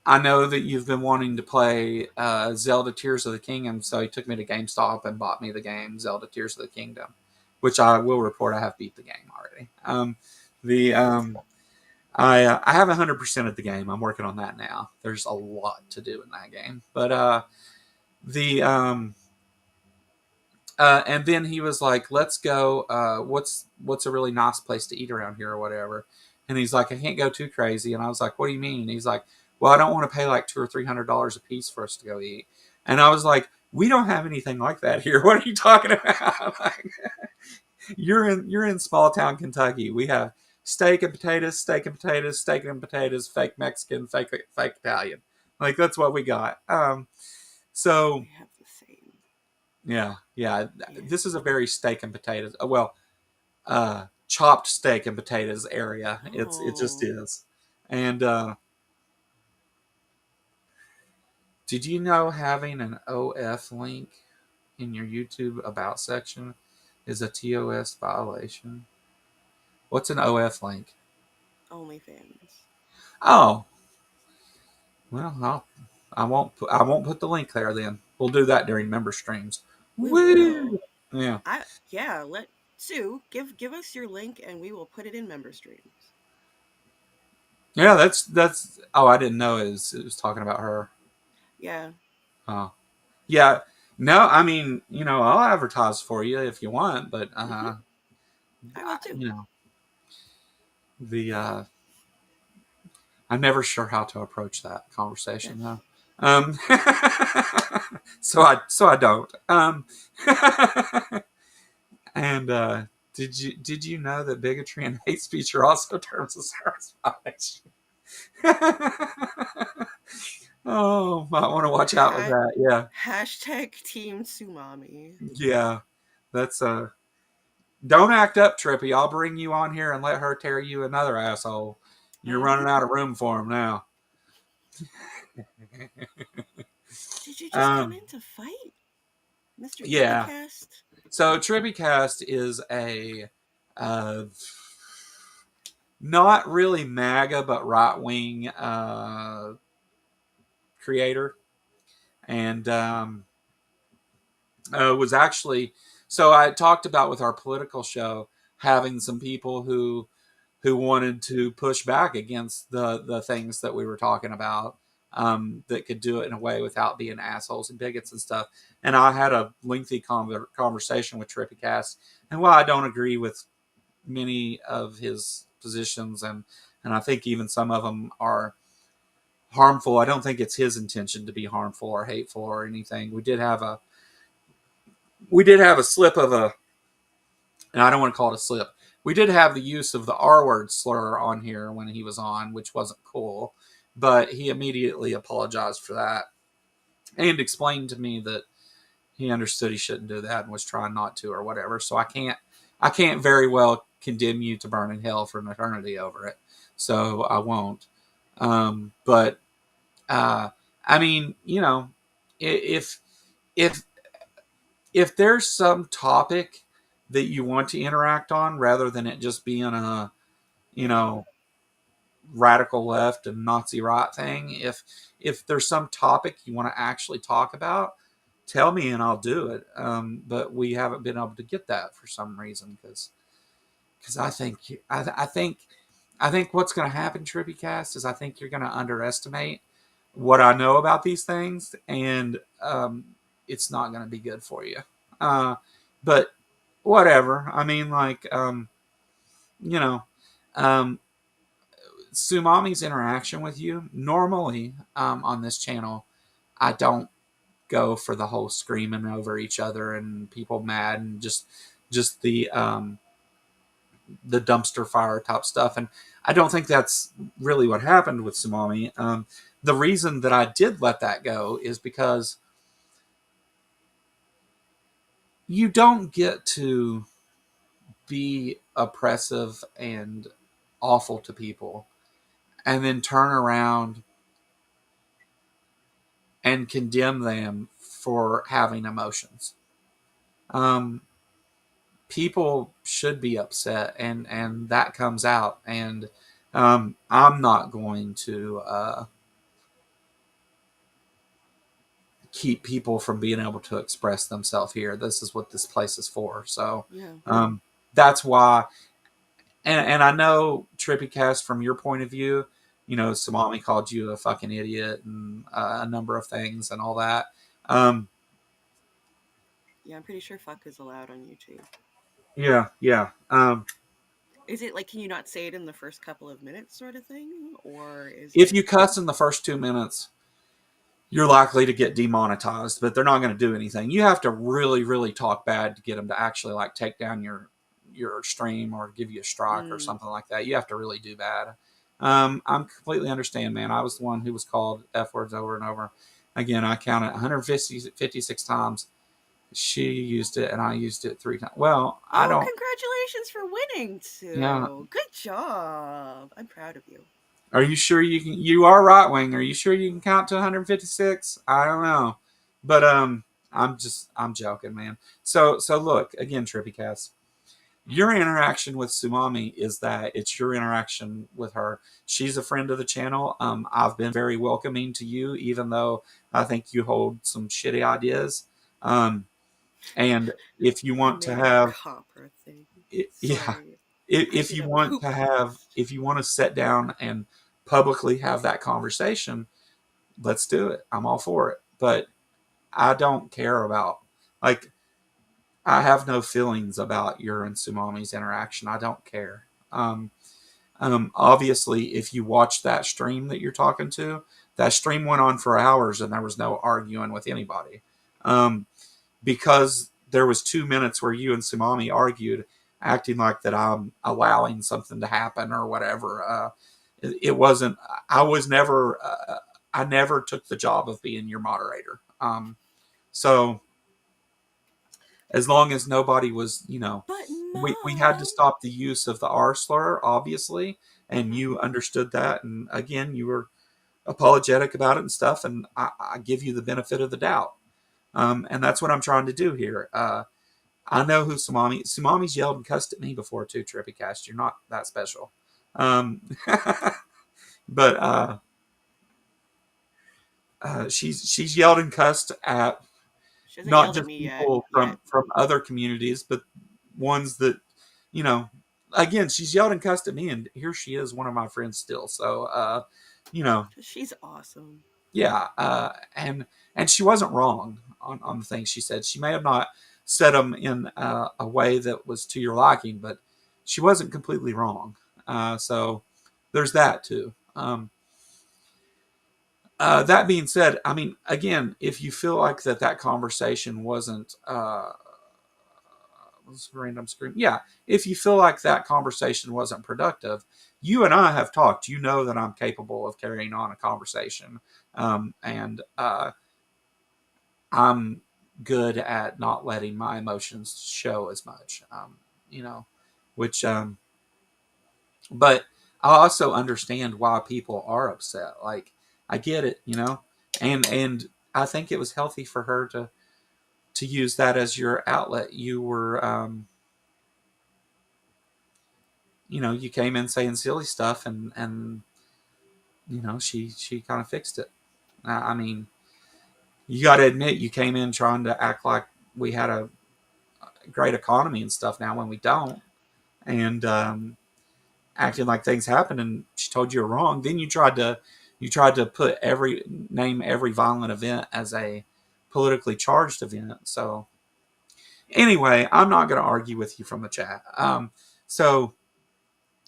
I know that you've been wanting to play Zelda Tears of the Kingdom, so he took me to GameStop and bought me the game Zelda Tears of the Kingdom, which I will report I have beat the game already. The I have 100% of the game. I'm working on that now. There's a lot to do in that game, but the and then he was like, "Let's go. What's a really nice place to eat around here or whatever?" And he's like, "I can't go too crazy." And I was like, "What do you mean?" And he's like, "Well, I don't want to pay like $200 or $300 a piece for us to go eat." And I was like, "We don't have anything like that here. What are you talking about? Like, you're in small town Kentucky. We have steak and potatoes, steak and potatoes, steak and potatoes, fake Mexican, fake Italian. Like that's what we got." So We have the same. yeah, yeah. Yeah. This is a very steak and potatoes. Well, chopped steak and potatoes area. It just Oh. is. And did you know having an OF link in your YouTube about section is a TOS violation? What's an OF link? OnlyFans. Oh, well, I won't put the link there then. We'll do that during member streams. We Woo! will. Yeah. Yeah, let Sue give us your link and we will put it in member streams. Yeah, that's oh, I didn't know it was talking about her. Yeah. Oh. Yeah. No, I mean, I'll advertise for you if you want, but Mhm. I will too. you know, the I'm never sure how to approach that conversation Yes. though. So I don't. And did you know that bigotry and hate speech are also terms of service violation? Oh, might want to watch out with Ha- that. Yeah. hashtag Team Tsunami. Yeah. That's don't act up, Trippy. I'll bring you on here and let her tear you another asshole. You're running out of room for him now. Did you just come um, in to fight, Mr. yeah. Tribbycast? So Tribbycast is a uh, not really MAGA, but right wing creator, and was actually, so I talked about with our political show having some people who wanted to push back against the things that we were talking about, that could do it in a way without being assholes and bigots and stuff. And I had a lengthy conversation with Trippycast, and while I don't agree with many of his positions, and I think even some of them are harmful, I don't think it's his intention to be harmful or hateful or anything. We did have a slip of a, and I don't want to call it a slip. We did have the use of the R word slur on here when he was on, which wasn't cool, but he immediately apologized for that and explained to me that he understood he shouldn't do that and was trying not to or whatever. So I can't very well condemn you to burn in hell for an eternity over it. So I won't. But I mean, if if if there's some topic that you want to interact on rather than it just being a, you know, radical left and Nazi right thing, if there's some topic you want to actually talk about, tell me and I'll do it. But we haven't been able to get that for some reason because I think what's going to happen, Trippycast, is I think you're going to underestimate what I know about these things, and it's not going to be good for you. Uh, but whatever. I mean, like, you know, um, Sumami's interaction with you normally, on this channel, I don't go for the whole screaming over each other and people mad and just the dumpster fire type stuff. And I don't think that's really what happened with Sumami. The reason that I did let that go is because you don't get to be oppressive and awful to people and then turn around and condemn them for having emotions. Um, People should be upset, and that comes out. And I'm not going to keep people from being able to express themselves here. This is what this place is for. So Yeah. that's why. And I know Trippycast, from your point of view, Samami called you a fucking idiot and a number of things and all that. Um, Yeah, I'm pretty sure fuck is allowed on YouTube. yeah, yeah. Is it like, can you not say it in the first couple of minutes sort of thing? Or is If it. you cuss in the first 2 minutes, you're likely to get demonetized, but they're not going to do anything. You have to really, really talk bad to get them to actually like take down your stream or give you a strike or Mm, something like that. You have to really do bad. I'm completely understand, man. I was the one who was called F words over and over. Again, I counted 156 times. She used it and I used it 3 times. Well, I oh, don't. congratulations for winning, Yeah. too. Good job. I'm proud of you. Are you sure you can? You are right wing. Are you sure you can count to 156? I don't know, but I'm joking, man. So look again, Trippy Cast. Your interaction with Sumami is that it's your interaction with her. She's a friend of the channel. I've been very welcoming to you, even though I think you hold some shitty ideas. Um, and if you I want to made a have, copper thing. yeah, Sorry. I if did you a want poop to have, post. if you want to sit down and publicly have that conversation, let's do it. I'm all for it. But I don't care about, like, I have no feelings about your and Sumami's interaction. I don't care. Obviously, if you watch that stream that you're talking to, that stream went on for hours and there was no arguing with anybody. Um, because there was 2 minutes where you and Sumami argued, acting like that I'm allowing something to happen or whatever. It wasn't. I was never. I never took the job of being your moderator. So as long as nobody was, But we had to Mom. stop the use of the R slur, obviously, and Mm-hmm. you understood that. And again, you were apologetic about it and stuff, and I give you the benefit of the doubt. And that's what I'm trying to do here. I know who Sumami's yelled and cussed at me before too, Trippy Cast. You're not that special. Um, but she's yelled and cussed at She hasn't not yelled at just me people yet. from other communities, but ones that, you know, again, she's yelled and cussed at me, and here she is, one of my friends still. So, you know, She's awesome. yeah, and she wasn't wrong on the things she said. She may have not said them in a way that was to your liking, but she wasn't completely wrong. So there's that too. That being said, I mean, again, if you feel like that conversation wasn't random scream, yeah, if you feel like that conversation wasn't productive, you and I have talked. You know that I'm capable of carrying on a conversation, and I'm good at not letting my emotions show as much. You know, which but I also understand why people are upset. Like I get it, and I think it was healthy for her to use that as your outlet. You were, you came in saying silly stuff, and she kind of fixed it. I mean, you got to admit, you came in trying to act like we had a great economy and stuff now when we don't, and acting like things happened, and she told you were wrong. Then you tried to name every violent event as a politically charged event. So anyway, I'm not going to argue with you from the chat. So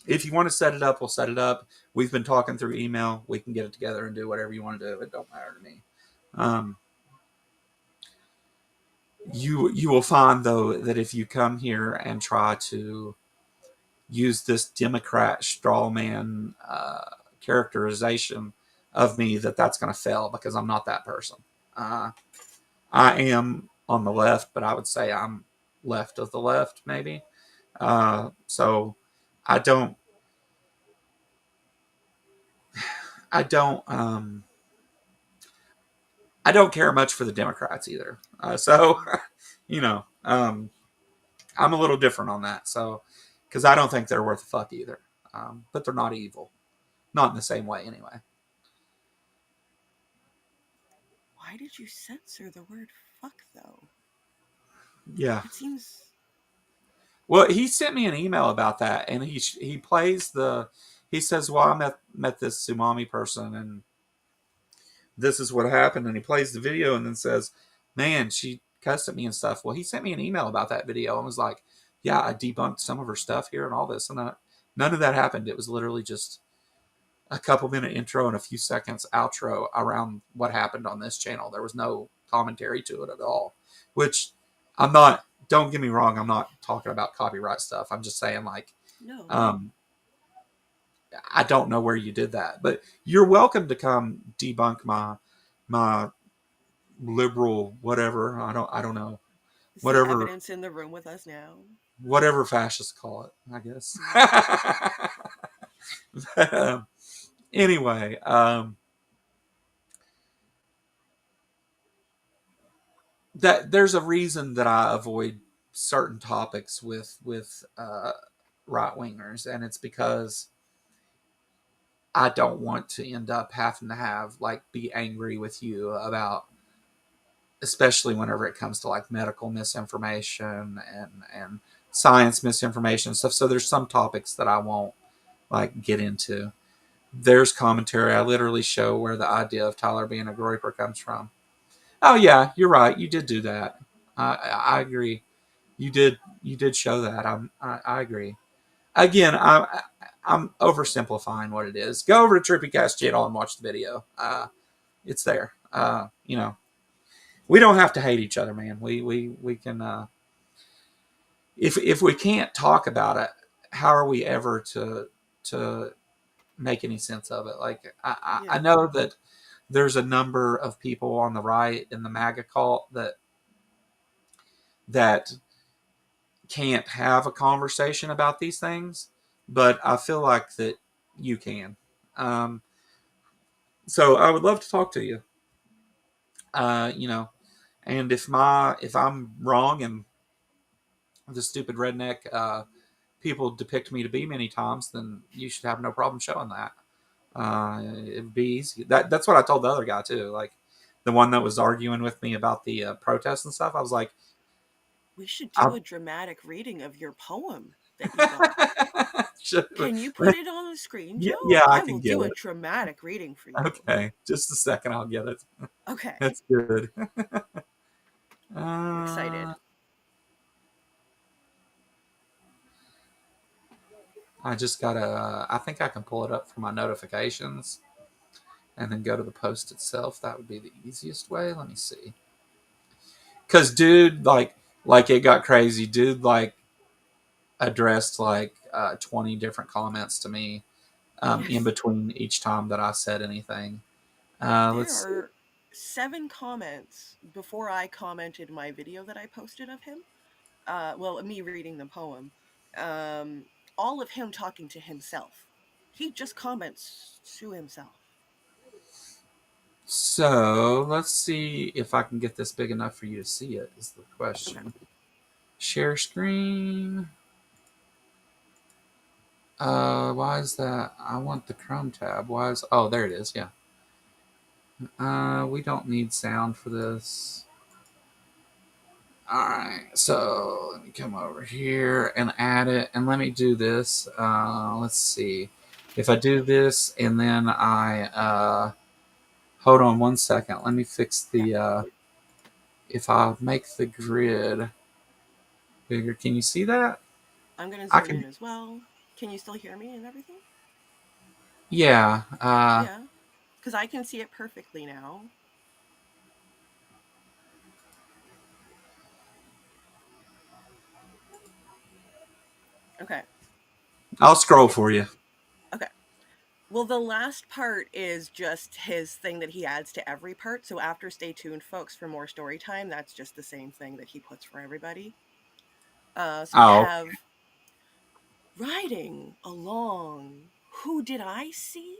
if you want to set it up, we'll set it up. We've been talking through email. We can get it together and do whatever you want to do. It don't matter to me. Um, you will find though that if you come here and try to use this Democrat straw man characterization of me, that's going to fail because I'm not that person. Uh, I am on the left, but I would say I'm left of the left, maybe. So I don't, I don't, I don't care much for the Democrats either. So, I'm a little different on that. So, because I don't think they're worth a fuck either. But they're not evil, not in the same way anyway. Why did you censor the word fuck though? Yeah. That seems. Well, he sent me an email about that, and he plays the. He says, "Well, I met this Sumami person, and this is what happened." And he plays the video, and then says, "Man, she cussed at me and stuff." Well, he sent me an email about that video and was like, "Yeah, I debunked some of her stuff here and all this and that." None of that happened. It was literally just a couple minute intro and a few seconds outro around what happened on this channel. There was no commentary to it at all, which I'm not. Don't get me wrong. I'm not talking about copyright stuff. I'm just saying, like, No. um, I don't know where you did that, but you're welcome to come debunk my liberal whatever. I don't know, Is the whatever evidence in the room with us now? whatever fascists call it, I guess. Mm. But, anyway, that there's a reason that I avoid certain topics with right wingers, and it's because I don't want to end up having to be angry with you about, especially whenever it comes to like medical misinformation and science misinformation and stuff. So there's some topics that I won't like get into. There's commentary. I literally show where the idea of Tyler being a groyper comes from. Oh yeah, you're right. You did do that. I agree. You did show that. I agree. Again, I'm oversimplifying what it is. Go over to TrippyCast channel and watch the video. It's there. We don't have to hate each other, man. We can. If we can't talk about it, how are we ever to make any sense of it? Like I Yeah. know that there's a number of people on the right in the MAGA cult that can't have a conversation about these things, but I feel like that you can. Um, so I would love to talk to you. You know, and if I'm wrong and the stupid redneck people depict me to be many times, then you should have no problem showing that. It'd be easy. That's what I told the other guy too. Like the one that was arguing with me about the protests and stuff. I was like, We should do I a dramatic reading of your poem that you got. should, Can you put it on the screen, yeah, Joe? yeah, I I can will get do a it. dramatic reading for you. Okay, just a second, I'll get it. Okay. That's good. I'm excited. Uh, I just gotta. I think I can pull it up for my notifications and then go to the post itself. That would be the easiest way. Let me see. Cause dude, like it got crazy. Dude, like addressed like 20 different comments to me in Yes. between each time that I said anything. There Let's see. are 7 comments before I commented my video that I posted of him. Well, me reading the poem. Um, all of him talking to himself. He just comments to himself. So let's see if I can get this big enough for you to see it. Is the Okay. question. Share screen. Why is that? I want the Chrome tab. Why is? Oh, there it is. Yeah. We don't need sound for this. All right. So let me come over here and add it, and let me do this. Let's see. If I do this and then I hold on one second. Let me fix Yeah. the. If I make the grid bigger, can you see that? I'm going to I zoom in can. as well. Can you still hear me and everything? Yeah. Yeah. Because I can see it perfectly now. Okay. I'll scroll It, for you. okay. Well, the last part is just his thing that he adds to every part. So after stay tuned, folks, for more story time, that's just the same thing that he puts for everybody. So we Oh, have riding along. Who did I see?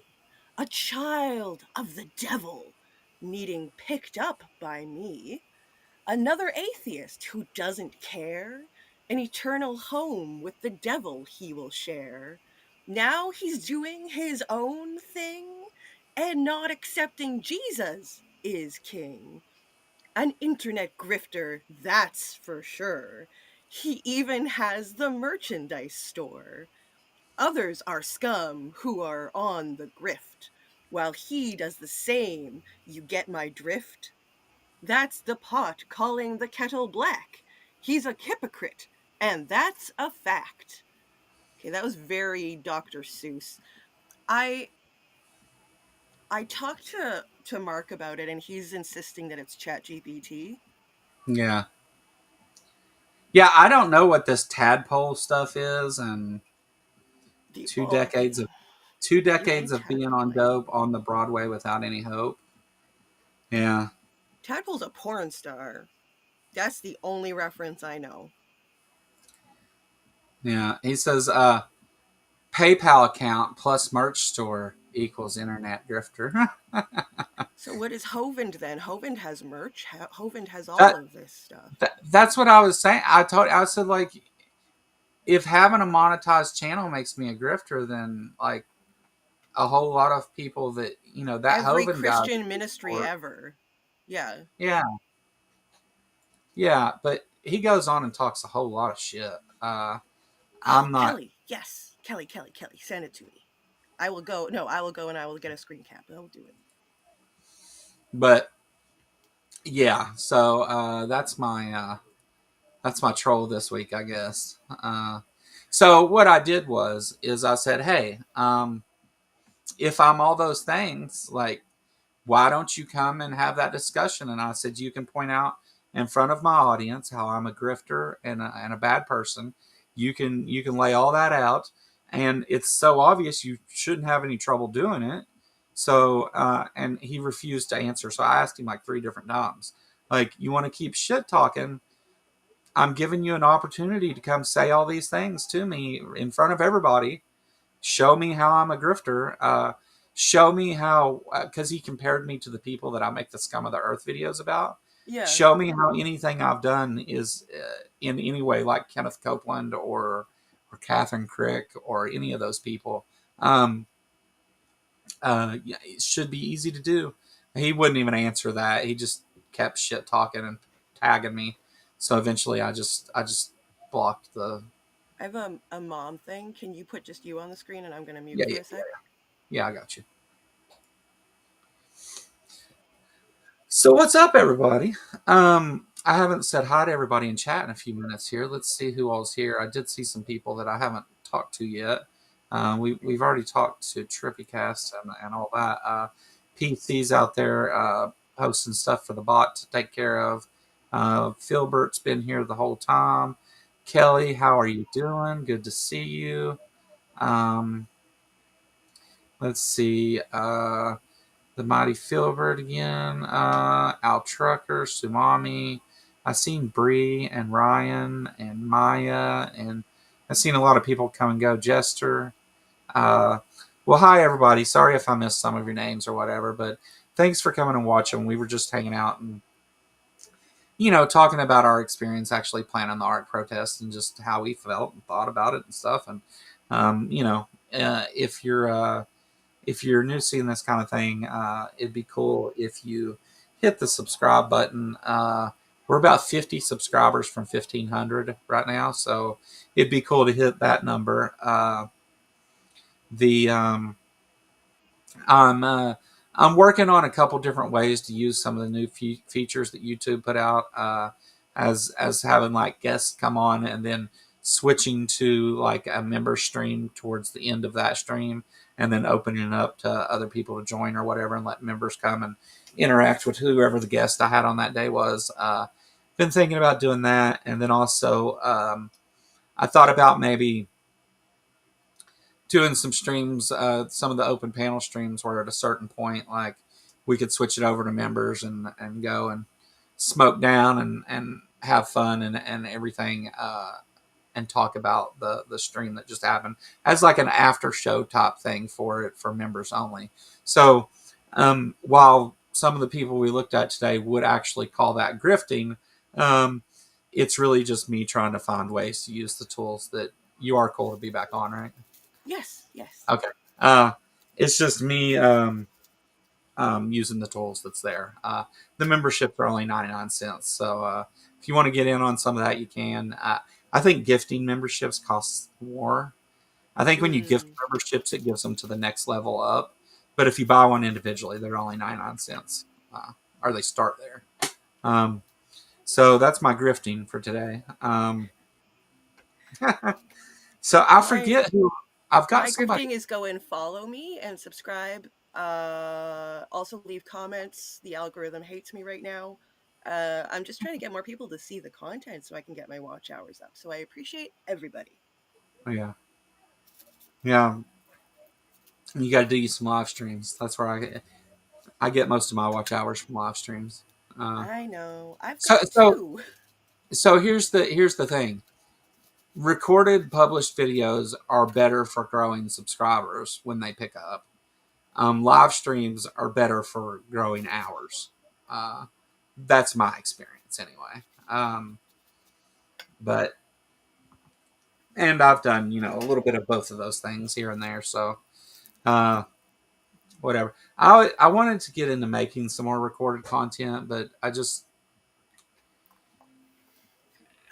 A child of the devil needing picked up by me. Another atheist who doesn't care. An eternal home with the devil he will share. Now he's doing his own thing and not accepting Jesus is king. An internet grifter, that's for sure. He even has the merchandise store. Others are scum who are on the grift, while he does the same. You get my drift? That's the pot calling the kettle black. He's a hypocrite, and that's a fact. Okay, that was very Dr. Seuss. I I talked to Mark about it, and he's insisting that it's Chat GPT. yeah. Yeah, I don't know what this tadpole stuff is, and The two oh, decades of two you mean decades of being on Tadpole? dope on the Broadway without any hope. Yeah, Tadpole's a porn star. That's the only reference I know. yeah. He says PayPal account plus merch store equals internet grifter. So what is Hovind then? Hovind has merch. Hovind has all that, of this stuff. that's what I was saying. I said like if having a monetized channel makes me a grifter, then like a whole lot of people that that Every Hovind guy Christian ministry for ever. Yeah. yeah. Yeah, but he goes on and talks a whole lot of shit. Oh, I'm not, Kelly. Yes. Kelly. Send it to me. I will go. No, I will go and I will get a screen cap. I will do it. but yeah. So that's my troll this week, I guess. So what I did is I said, hey, if I'm all those things, like, why don't you come and have that discussion? And I said, you can point out in front of my audience how I'm a grifter and a bad person. You can lay all that out, and it's so obvious you shouldn't have any trouble doing it. So, and he refused to answer. So I asked him like 3 different times, like, you want to keep shit talking? I'm giving you an opportunity to come say all these things to me in front of everybody. Show me how I'm a grifter. Show me how, because he compared me to the people that I make the scum of the earth videos about. Yeah. Show me how anything I've done is in any way like Kenneth Copeland or Catherine Crick or any of those people. Um, yeah, it should be easy to do. He wouldn't even answer that. He just kept shit talking and tagging me. So eventually, I just blocked the. I have a mom thing. Can you put just you on the screen and I'm going to mute Yeah, for yeah, a yeah, sec? yeah. I got you. So what's up, everybody? I haven't said hi to everybody in chat in a few minutes here. Let's see who all's here. I did see some people that I haven't talked to yet. We've already talked to TrippyCast and all that. PC's out there posting stuff for the bot to take care of. Philbert's been here the whole time. Kelly, how are you doing? Good to see you. Um, let's see. The Mighty Filbert again, Al Trucker, Sumami. I've seen Bree and Ryan and Maya, and I've seen a lot of people come and go. Jester. Uh, well, hi, everybody. Sorry if I missed some of your names or whatever, but thanks for coming and watching. We were just hanging out and, talking about our experience actually planning the art protest and just how we felt and thought about it and stuff. And, um, you know, if you're new seeing this kind of thing, it'd be cool if you hit the subscribe button. We're about 50 subscribers from 1,500 right now, so it'd be cool to hit that number. The I'm I'm working on a couple different ways to use some of the new features that YouTube put out, as having like guests come on and then switching to like a member stream towards the end of that stream, and then opening it up to other people to join or whatever, and let members come and interact with whoever the guest I had on that day was. Been thinking about doing that, and then also I thought about maybe doing some streams, some of the open panel streams, where at a certain point, like, we could switch it over to members and go and smoke down and have fun and everything, and talk about the stream that just happened as like an after show type thing for it for members only. So, while some of the people we looked at today would actually call that grifting, um, it's really just me trying to find ways to use the tools that you are cool to be back on, right? Yes, yes. Okay. It's just me using the tools that's there. The memberships are only 99 cents. So if you want to get in on some of that, you can. I think gifting memberships costs more. I think when you gift Mm. memberships, it gives them to the next level up. But if you buy one individually, they're only 99 cents. Or they start there. Um, so that's my grifting for today. So I My forget who. I've got my somebody. grifting is go and follow me and subscribe. Also leave comments. The algorithm hates me right now. I'm just trying to get more people to see the content so I can get my watch hours up. So I appreciate everybody. Yeah. Yeah. You got to do some live streams. That's where I get most of my watch hours from live streams. Uh, I know. I've so got so two. so here's the thing. Recorded published videos are better for growing subscribers when they pick up. Live streams are better for growing hours. Uh, that's my experience anyway. But and I've done a little bit of both of those things here and there. So uh, whatever. I wanted to get into making some more recorded content, but I just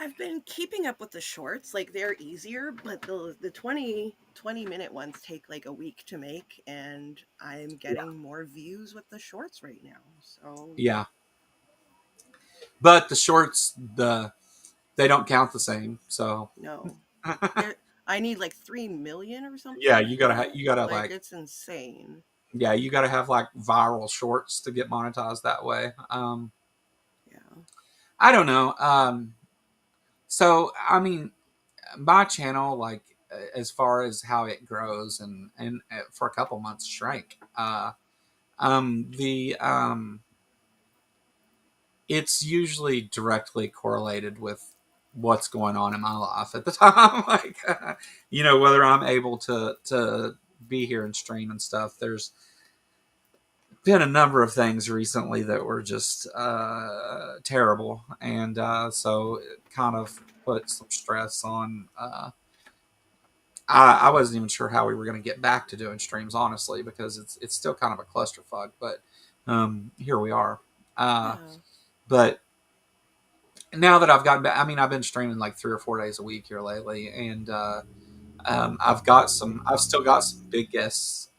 I've been keeping up with the shorts. Like they're easier, but the 20-minute ones take like a week to make, and I'm yeah. getting more views with the shorts right now. So Yeah. But the shorts, they don't count the same. So no. There I need like 3 million or yeah, something you for gotta that. you gotta Like like it's insane. you gotta have like viral shorts to get monetized that way. Yeah. I don't know. So I mean, my channel, like, as far as how it grows and for a couple months shrank. The It's usually directly correlated with what's going on in my life at the time. Like, whether I'm able to be here and stream and stuff. There's been a number of things recently that were just terrible, and so it kind of put some stress on. I wasn't even sure how we were going to get back to doing streams, honestly, because it's still kind of a clusterfuck. But here we are. Yeah. But now that I've gotten back, I mean, I've been streaming like 3 or 4 days a week here lately, and I've still got some big guests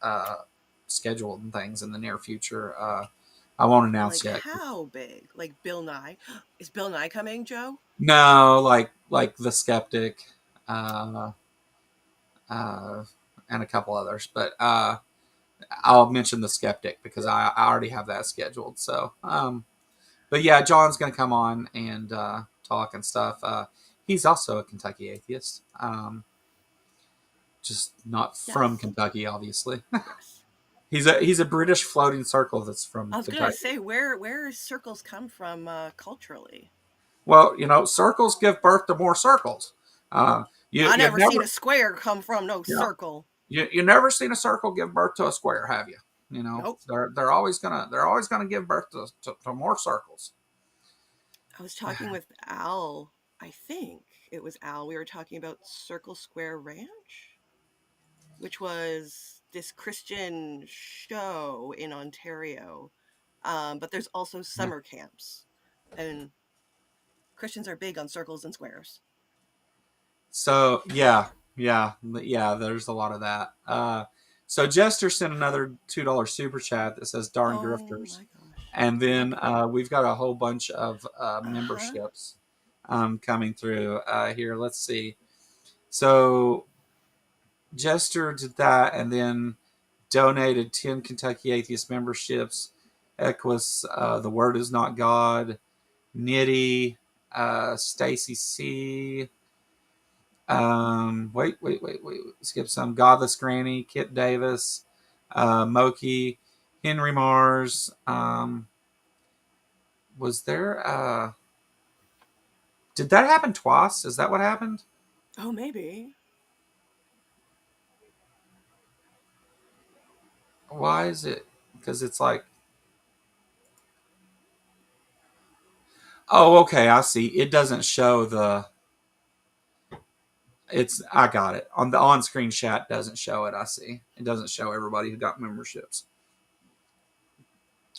scheduled and things in the near future. I won't announce Like yet. how big? Like Bill Nye? Is Bill Nye coming, Joe? No, like the Skeptic, uh, uh, and a couple others, but I'll mention the Skeptic because I already have that scheduled. So, but yeah, John's gonna come on and talk and stuff. He's also a Kentucky atheist, just not from Yes. Kentucky, obviously. Yes. He's a British floating circle that's from I was gonna Kentucky. say where circles come from culturally. Well, circles give birth to more circles. I You've never seen never a square come from no you know circle. you never seen a circle give birth to a square, have you? Nope. They're always gonna give birth to more circles. I was talking with Al. I think it was Al. We were talking about Circle Square Ranch, which was this Christian show in Ontario. But there's also Yeah. summer camps, and Christians are big on circles and squares. So yeah. There's a lot of that. So Jester sent another $2 super chat that says "darn Oh grifters," my gosh. and then Yep. we've got a whole bunch of Uh huh. memberships coming through here. Let's see. So Jester did that, and then donated 10 Kentucky Atheist memberships. Equus, The Word Is Not God, Nitty, Stacy C. Wait. Skip some. Godless Granny, Kit Davis, Moki, Henry Mars. Was there? Did that happen twice? Is that what happened? Oh, maybe. Why is it? Because it's like, oh, okay, I see. It doesn't show the. I got it on the on-screen chat. Doesn't show it. I see. It doesn't show everybody who got memberships.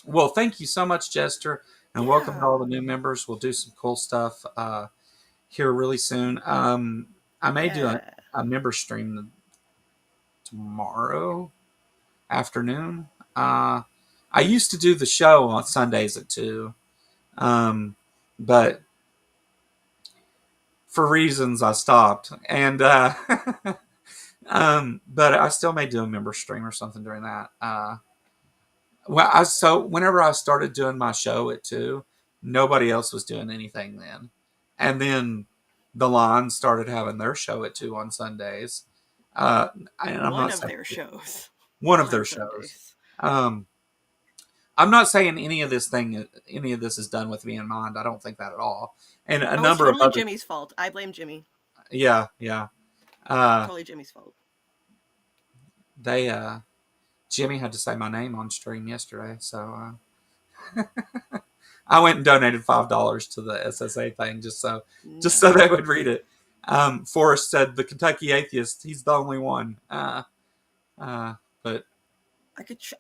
Well, thank you so much, Jester, and welcome to all Yeah. the new members. We'll do some cool stuff here really soon. I may do a, Yeah. a member stream tomorrow afternoon. Uh, I used to do the show on Sundays at 2, but for reasons I stopped. And but I still may do a member stream or something during that. So whenever I started doing my show at 2, nobody else was doing anything then, and then the line started having their show at 2 on Sundays. Uh, and I'm One not of saying their shows one of on their shows. Sundays. Um, I'm not saying any of this is done with me in mind. I don't think that at all. And a Oh, it's number of totally other, Jimmy's fault. I blame Jimmy. yeah. Uh, Totally Jimmy's fault. they Jimmy had to say my name on stream yesterday, so I went and donated $5 to the SSA thing just so they would read Nice. it. Forrest said the Kentucky atheist. He's the only one. But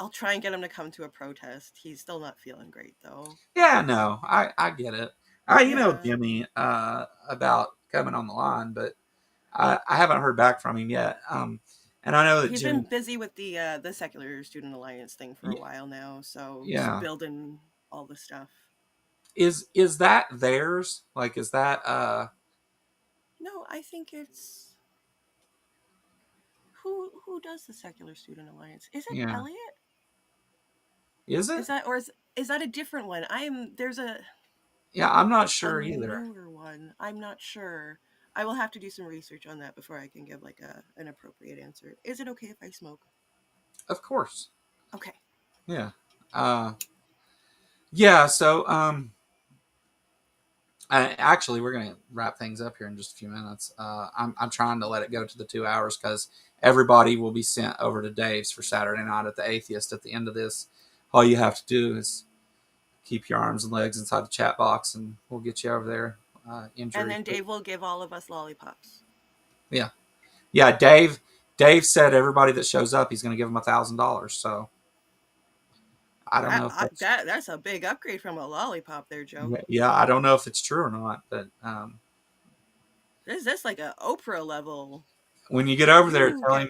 I'll try and get him to come to a protest. He's still not feeling great though. yeah, no, I get it. I emailed Yeah. Jimmy about coming on the line, but I haven't heard back from him yet. And I know that He's been Jimmy, busy with the Secular Student Alliance thing for a while now, so just yeah, building all the stuff. is that theirs? Like, is that No, I think it's who does the Secular Student Alliance? Is it yeah? Elliot? Is it? Is that or is that a different one? There's Yeah, I'm not a sure either. newer one. I'm not sure. I will have to do some research on that before I can give like an appropriate answer. Is it okay if I smoke? Of course. Okay. Yeah. Yeah. So actually, we're gonna wrap things up here in just a few minutes. I'm trying to let it go to the 2 hours because everybody will be sent over to Dave's for Saturday night at the Atheist. At the end of this, all you have to do is keep your arms and legs inside the chat box, and we'll get you over there. And Injury then free. Dave will give all of us lollipops. Yeah, yeah. Dave said everybody that shows up, he's gonna give them $1,000. So I don't know if that's That's a big upgrade from a lollipop there, Joe. yeah, I don't know if it's true or not, but This like a Oprah level. when you get over there, You get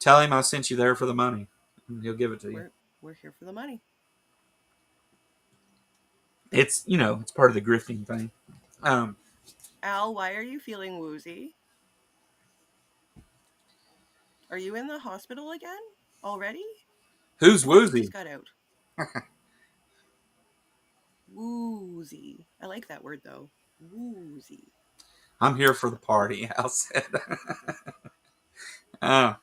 tell him I sent you there for the money, and he'll give it to you. we're here for the money. It's it's part of the grifting thing. Um, Al, why are you feeling woozy? Are you in the hospital again already? who's I thought you just woozy? got out. Woozy. I like that word though. Woozy. I'm here for the party. Al said. uh,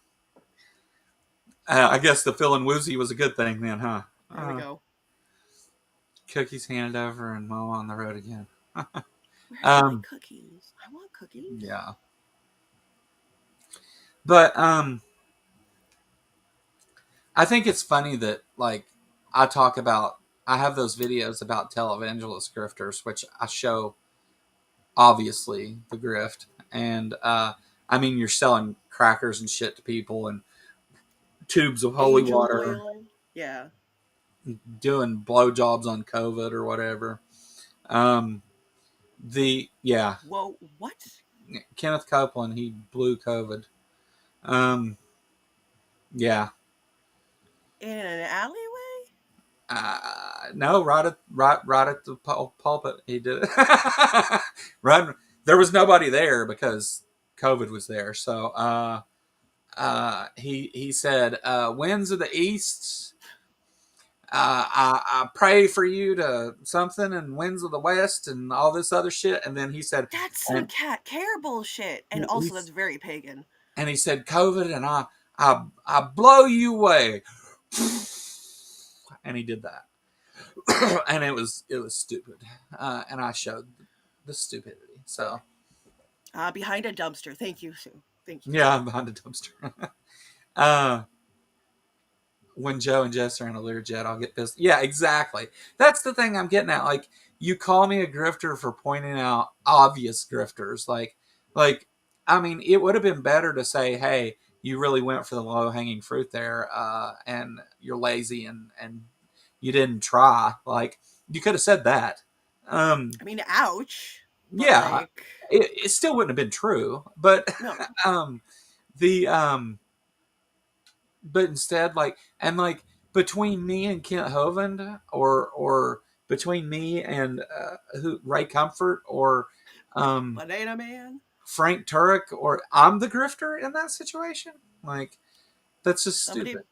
I guess the feeling woozy was a good thing then, huh? There we go. Cookies handed over and Mom on the road again. Where's my um, cookies? I want cookies. yeah, but I think it's funny that like I talk about. I have those videos about televangelist grifters, which I show obviously the grift, and I mean you're selling crackers and shit to people and tubes of holy Angel water, oil. Yeah. doing blowjobs on COVID or whatever. Um, the yeah, Whoa, what? Kenneth Copeland, he blew COVID. Um, yeah, In an alleyway? no, right at the pulpit, he did it. Right, there was nobody there because COVID was there. So he said, "Winds of the east." I pray for you to something and winds of the west and all this other shit. And then he said, That's some and cat care bullshit. And also that's very pagan. he said, COVID, and I blow you away. And he did that. And it was stupid. And I showed the stupidity. So Behind a dumpster. Thank you, Sue. Thank you. yeah, I'm behind a dumpster. uh, when Joe and Jess are in a Learjet, I'll get pissed. Yeah, exactly. That's the thing I'm getting at. Like, you call me a grifter for pointing out obvious grifters. Like, I mean, it would have been better to say, "Hey, you really went for the low hanging fruit there, and you're lazy and you didn't try." Like, you could have said that. I mean, ouch. But Yeah, like, it still wouldn't have been true, but no. um, the but instead like between me and Kent Hovind or between me and who Ray Comfort or um, Banana Man. Frank Turek or I'm the grifter in that situation, like that's just Somebody, stupid.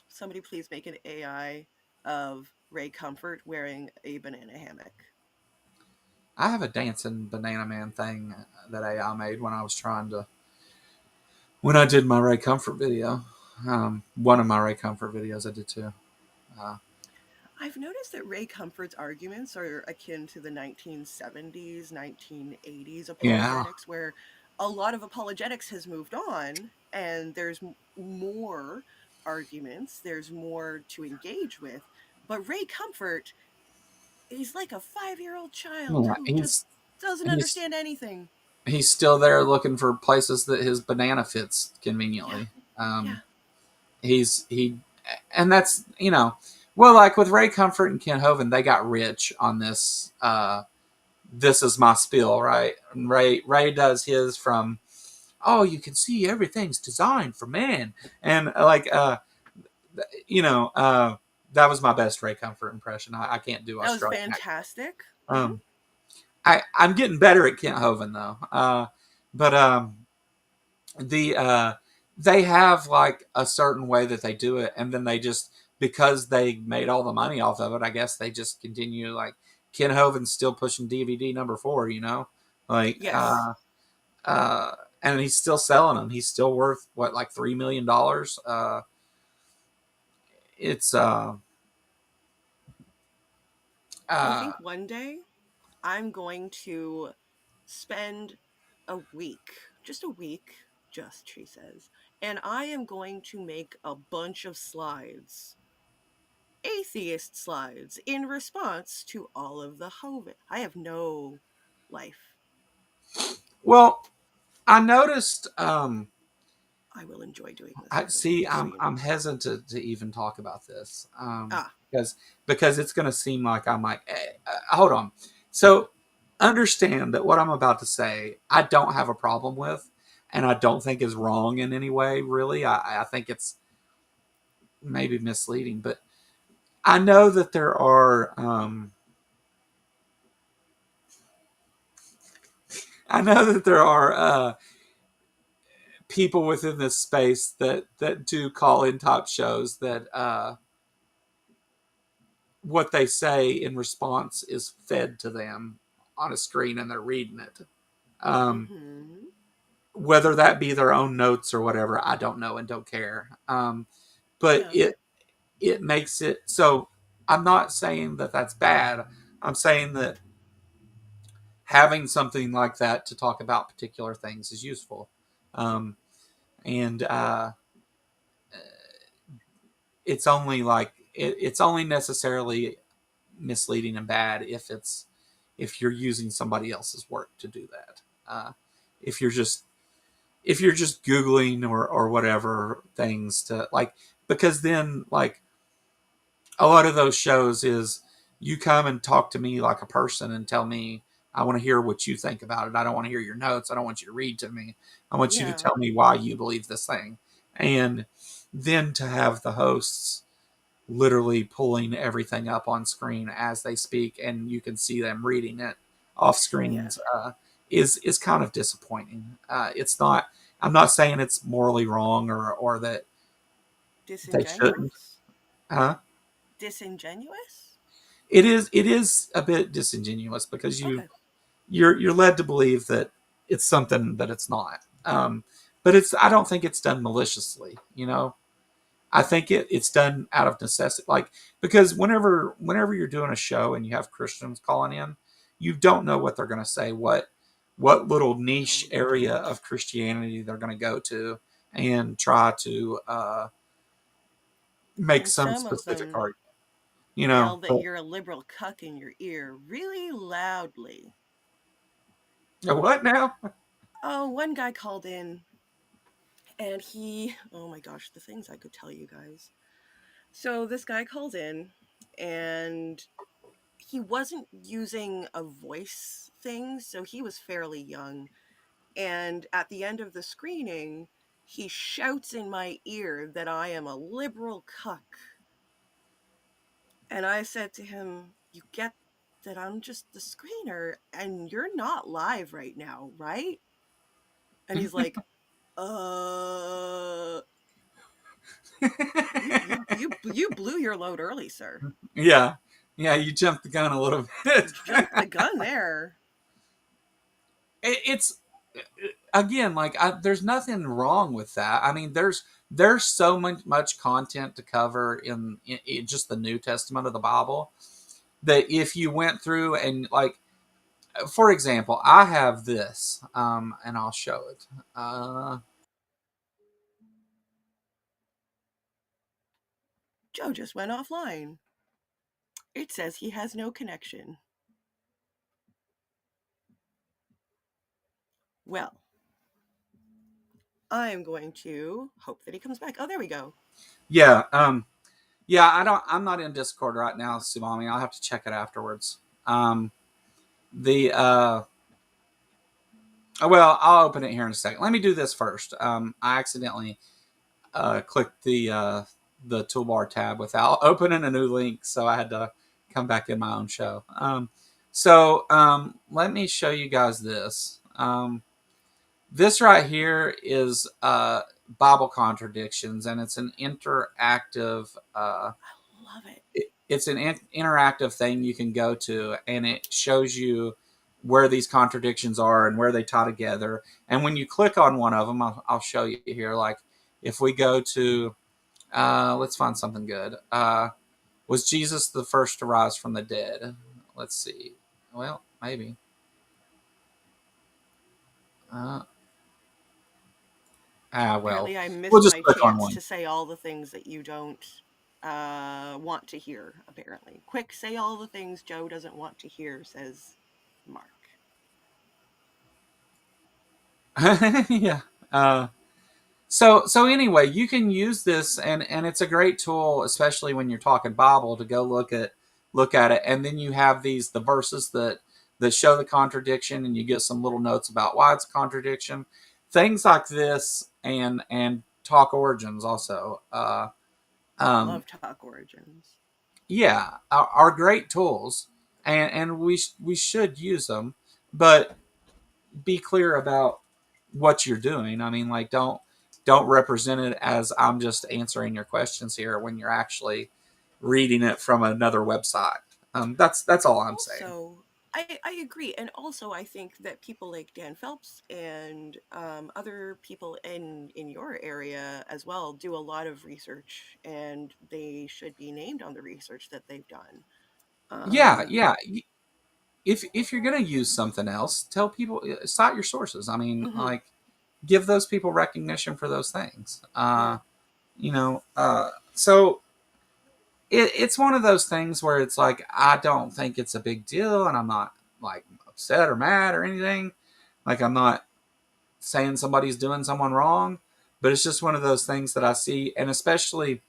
somebody, please make an AI of Ray Comfort wearing a banana hammock. I have a dancing banana man thing that AI made when I did my Ray Comfort video. One of my Ray Comfort videos I did too. uh, I've noticed that Ray Comfort's arguments are akin to the 1970s, 1980s yeah, apologetics, where a lot of apologetics has moved on and there's more arguments, there's more to engage with. But Ray Comfort, he's like a 5-year-old child yeah, who just he's doesn't he's understand anything. he's still there looking for places that his banana fits Yeah, conveniently. yeah. He and that's well, like with Ray Comfort and Ken Hovind, they got rich on this. This is my spiel, right? And Ray does his from, oh, you can see everything's designed for man, and you know uh, that was my best Ray Comfort impression. I can't do That was Australian accent. fantastic. Hmm. Um, I'm getting better at Kent Hovind though. But the they have like a certain way that they do it, and then they just because they made all the money off of it, I guess they just continue like Ken Hovind's still pushing DVD number 4, like Yes. uh, and he's still selling them. He's still worth what, like $3 million. It's I Uh, think one day I'm going to spend a week, just a week, just, she says, and I am going to make a bunch of slides, atheist slides, in response to all of the COVID. I have no life. well, I noticed. I will enjoy doing this, I by the way, see. just so you I'm know. hesitant to even talk about this Ah, because it's going to seem like I'm like, hold on. So understand that what I'm about to say, I don't have a problem with, and I don't think is wrong in any way. Really, I think it's maybe misleading, but I know that there are. I know that there are people within this space that do call in top shows that what they say in response is fed to them on a screen and they're reading it. Um, mm-hmm. Whether that be their own notes or whatever, I don't know and don't care. But Yeah, it makes it so. I'm not saying that that's bad. I'm saying that having something like that to talk about particular things is useful. Um, and it's only like it's only necessarily misleading and bad if you're using somebody else's work to do that. If you're just googling or whatever things to like, because then like a lot of those shows is you come and talk to me like a person and tell me I want to hear what you think about it. I don't want to hear your notes. I don't want you to read to me. I want you to yeah, tell me why you believe this thing. And then to have the hosts literally pulling everything up on screen as they speak, and you can see them reading it off yeah. screens, is kind of disappointing. It's not. I'm not saying it's morally wrong or that they shouldn't. Disingenuous? Uh, Disingenuous? it is a bit disingenuous because Okay. you're led to believe that it's something that it's not. But it's I don't think it's done maliciously. I think it's done out of necessity, like because whenever you're doing a show and you have Christians calling in, you don't know what they're going to say, what little No, niche you area don't. of Christianity they're going to go to and try to make And some some of specific them argument, yell that But you're a liberal cuck in your ear really loudly. what now? Oh, one guy called in and oh my gosh, the things I could tell you guys. So this guy called in and he wasn't using a voice thing, so he was fairly young. And at the end of the screening, he shouts in my ear that I am a liberal cuck. And I said to him, "You get that I'm just the screener and you're not live right now, right?" And he's like, "Uh, you blew your load early, sir. Yeah, yeah, you jumped the gun a little bit. Jumped the gun there." It's again like there's nothing wrong with that. I mean, there's so much content to cover in just the New Testament of the Bible that if you went through and like, for example, I have this, and I'll show it. Joe just went offline. It says he has no connection. Well, I am going to hope that he comes back. Oh, there we go. Yeah, yeah. I'm not in Discord right now, Sumami. I'll have to check it afterwards. The well, I'll open it here in a second. Let me do this first. I accidentally clicked the toolbar tab without opening a new link, so I had to come back in my own show. Let me show you guys this. This right here is Bible contradictions, and it's an interactive. I love it. It's an interactive thing you can go to, and it shows you where these contradictions are and where they tie together. And when you click on one of them, I'll show you here. Like if we go to, let's find something good. Was Jesus the first to rise from the dead? let's see. Well, maybe. Uh, well, Apparently, I we'll missed just my click on chance one. to say all the things that you don't want to hear, apparently. Quick, say all the things Joe doesn't want to hear, says Mark. Yeah. Uh, so anyway, you can use this, and it's a great tool, especially when you're talking Bible, to go look at it, and then you have the verses that show the contradiction, and you get some little notes about why it's a contradiction, things like this, and talk origins also. Um, Love Talk Origins. yeah, are great tools, and we should use them, but be clear about what you're doing. I mean, like don't represent it as I'm just answering your questions here when you're actually reading it from another website. That's all I'm saying. Also, I agree. And also, I think that people like Dan Phelps and other people in your area as well do a lot of research, and they should be named on the research that they've done. Yeah, Um, yeah. If you're gonna use something else, tell people, cite your sources. I mean, mhm, like, give those people recognition for those things. yeah, So it's one of those things where it's like I don't think it's a big deal, and I'm not like upset or mad or anything. Like, I'm not saying somebody's doing someone wrong, but it's just one of those things that I see, and especially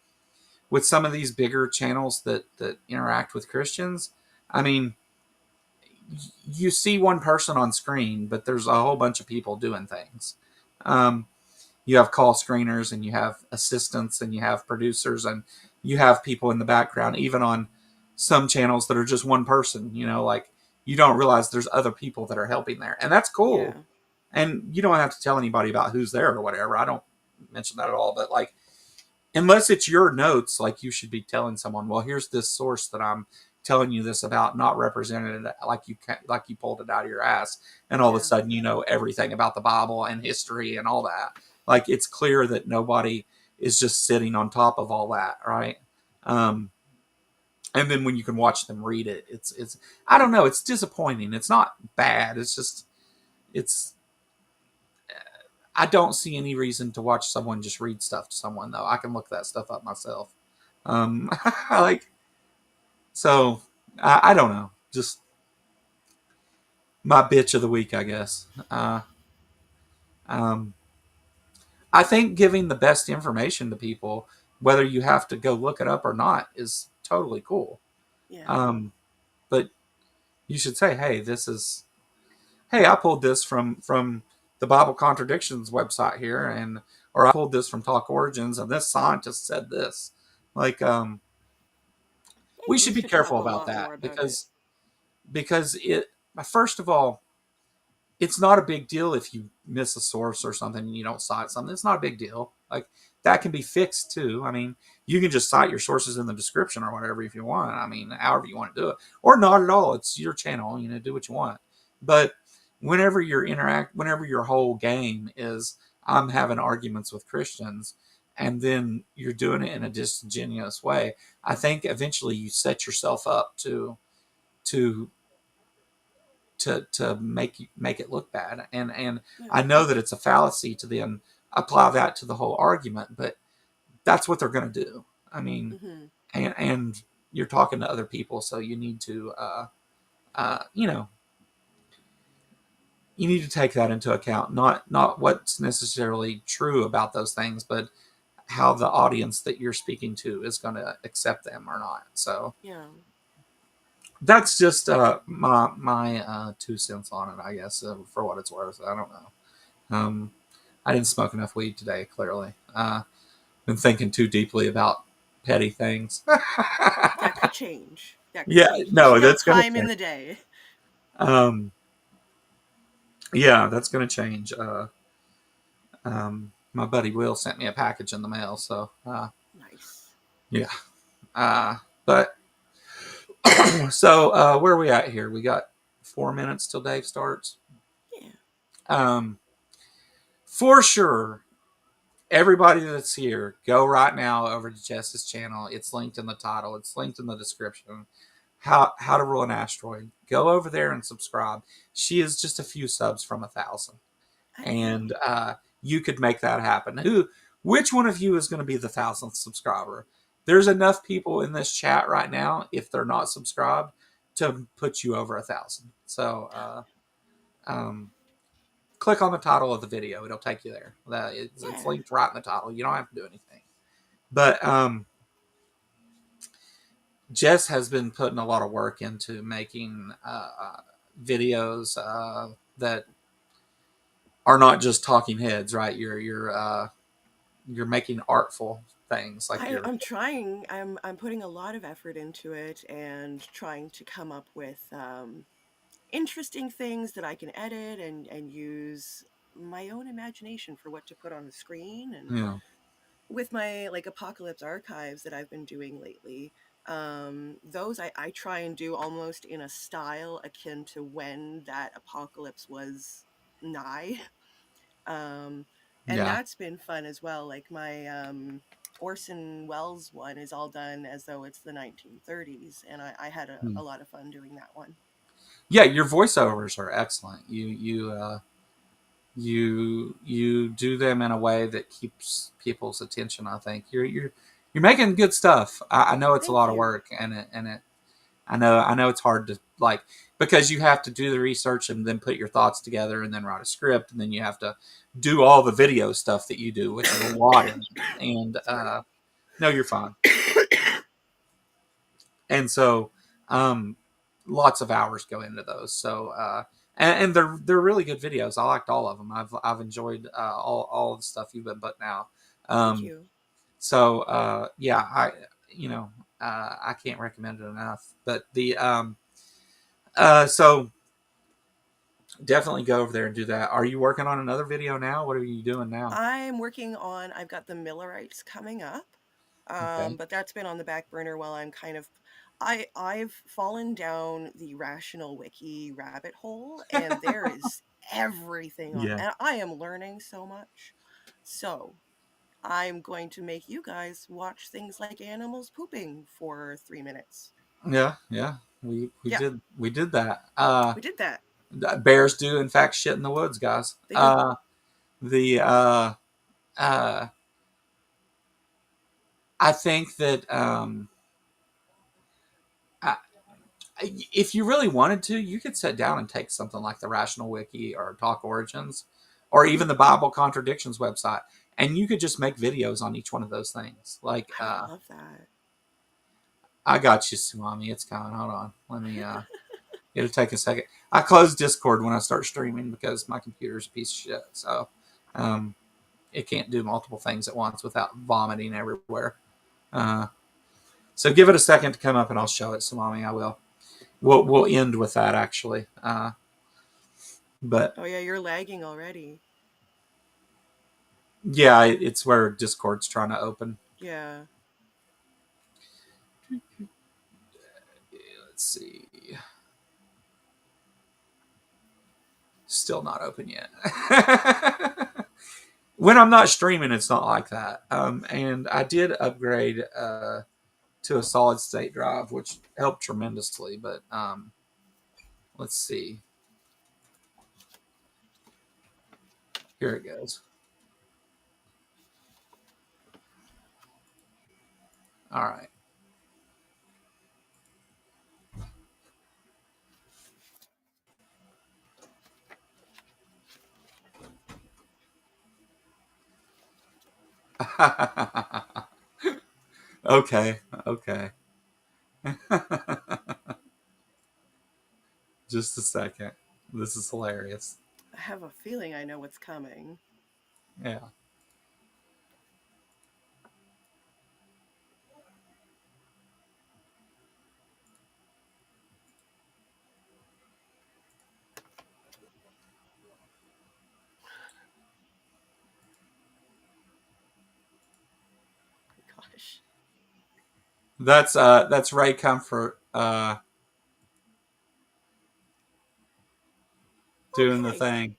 with some of these bigger channels that interact with Christians. I mean, you see one person on screen, but there's a whole bunch of people doing things. Um, you have call screeners, and you have assistants, and you have producers, and you have people in the background, even on some channels that are just one person. Like, you don't realize there's other people that are helping there, and that's cool. yeah, And you don't have to tell anybody about who's there or whatever. I don't mention that at all, but like, unless it's your notes, like, you should be telling someone, well, here's this source that I'm telling you this about, not represented like you pulled it out of your ass, and all of a yeah, sudden you know everything about the Bible and history and all that. Like, it's clear that nobody is just sitting on top of all that, right? um and then when you can watch them read it, it's I don't know, it's disappointing. It's not bad, it's just it's I don't see any reason to watch someone just read stuff to someone, though. I can look that stuff up myself. Like, so I don't know. Just my bitch of the week, I guess. Um, I think giving the best information to people, whether you have to go look it up or not, is totally cool. yeah, But you should say, hey, hey, I pulled this from the Bible Contradictions website here, and or I pulled this from Talk Origins, and this scientist said this. Like, we yeah. We should be should talk careful a about lot that, more about it. because it first of all, it's not a big deal if you miss a source or something and you don't cite something. It's not a big deal. Like, that can be fixed too. I mean, you can just cite your sources in the description or whatever if you want. I mean, however you want to do it, or not at all. It's your channel. Do what you want. But whenever your whole game is I'm having arguments with Christians, and then you're doing it in a disingenuous way, I think eventually you set yourself up to to make it look bad. And Yeah, I know that it's a fallacy to then apply that to the whole argument, but that's what they're going to do. I mean, hmm, and you're talking to other people, so you need to uh, you know you need to take that into account. Not what's necessarily true about those things, but how the audience that you're speaking to is going to accept them or not. So yeah. that's just my 2 cents on it, I guess, for what it's worth. I don't know. Um, I didn't smoke enough weed today. Clearly, been thinking too deeply about petty things. That could change. That could Yeah, change. There's no, still that's gonna time in change. the day. Um, yeah, that's gonna change. My buddy Will sent me a package in the mail, so Nice. yeah. But so where are we at here? We got 4 minutes till Dave starts. Yeah. Um, for sure, everybody that's here, go right now over to Jess's channel. It's linked in the title. It's linked in the description. how to rule an asteroid. Go over there and subscribe. She is just a few subs from 1,000, and Okay. you could make that happen. Which one of you is going to be the 1,000th subscriber? There's enough people in this chat right now, if they're not subscribed, to put you over 1,000. So um, click on the title of the video; it'll take you there. It's Yeah. linked right in the title. You don't have to do anything. But Jess has been putting a lot of work into making videos that are not just talking heads, right? You're making artful things like you're I'm trying. I'm putting a lot of effort into it and trying to come up with interesting things that I can edit and use my own imagination for what to put on the screen. And you know with my like apocalypse archives that I've been doing lately, those I try and do almost in a style akin to when that apocalypse was nigh. Um, and yeah. that's been fun as well. Like my Orson Welles one is all done as though it's the 1930s, and I had Hmm. a lot of fun doing that one. Yeah, your voiceovers are excellent. You do them in a way that keeps people's attention. I think you're making good stuff. I know it's a Thank lot of you. work, and I know it's hard to like because you have to do the research and then put your thoughts together and then write a script and then you have to do all the video stuff that you do, which is a lot. And Sorry. no, you're fine. And so, um, lots of hours go into those. So, and they're really good videos. I liked all of them. I've enjoyed all of the stuff you've been putting out. Thank Um, you. so yeah, you know I can't recommend it enough. But so definitely go over there and do that. Are you working on another video now? What are you doing now? I'm working on. I've got the Millerites coming up, Okay. but that's been on the back burner while I'm kind of. I've fallen down the Rational Wiki rabbit hole, and there is everything on, Yeah. and I am learning so much. So I'm going to make you guys watch things like animals pooping for 3 minutes. Yeah. Yeah. Yeah, We did that. we did that. Bears do in fact shit in the woods, guys. They do. The uh, I think that I, if you really wanted to, you could sit down and take something like the Rational Wiki or Talk Origins, or even Mhm. the Bible Contradictions website, and you could just make videos on each one of those things. Like I would love that. I got you, Swami. It's coming. Hold on. Let me. It'll take a second. I close Discord when I start streaming because my computer's a piece of shit. So, um, it can't do multiple things at once without vomiting everywhere. Uh, so give it a second to come up, and I'll show it, Swami. I will. We'll end with that actually. But Oh yeah, you're lagging already. yeah, it's where Discord's trying to open. Yeah. Let's see. Still not open yet. When I'm not streaming, it's not like that. And I did upgrade to a solid state drive, which helped tremendously. But let's see. Here it goes. All right. Okay. Okay. Just a second. This is hilarious. I have a feeling I know what's coming. Yeah. Gosh. That's Ray Comfort doing the Okay. thing.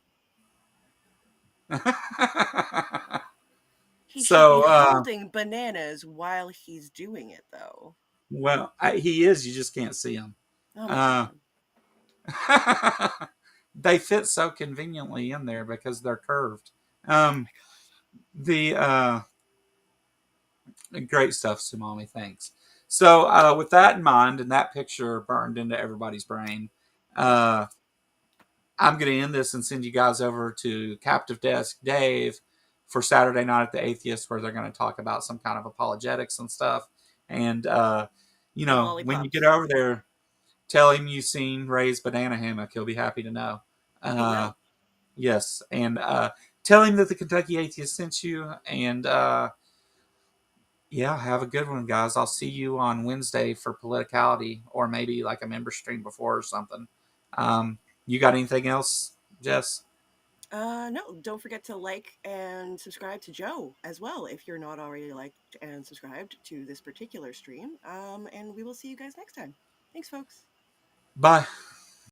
He should be So holding bananas while he's doing it, though. Well, he is. You just can't see him. Oh my Uh, god. they fit so conveniently in there because they're curved. Oh Um, my the Great stuff, Sumami. Thanks. So, with that in mind and that picture burned into everybody's brain, uh, I'm going to end this and send you guys over to Captive Desk Dave for Saturday Night at the Atheist, where they're going to talk about some kind of apologetics and stuff. And, And when you get lollipops. over there, tell him you've seen Ray's banana hammock. He'll be happy to know. He Uh, will. yes. And tell him that the Kentucky Atheist sent you. And yeah, have a good one, guys. I'll see you on Wednesday for politicality, or maybe like a member stream before or something. You got anything else, Jess? No, don't forget to like and subscribe to Joe as well if you're not already liked and subscribed to this particular stream. And we will see you guys next time. Thanks, folks. Bye.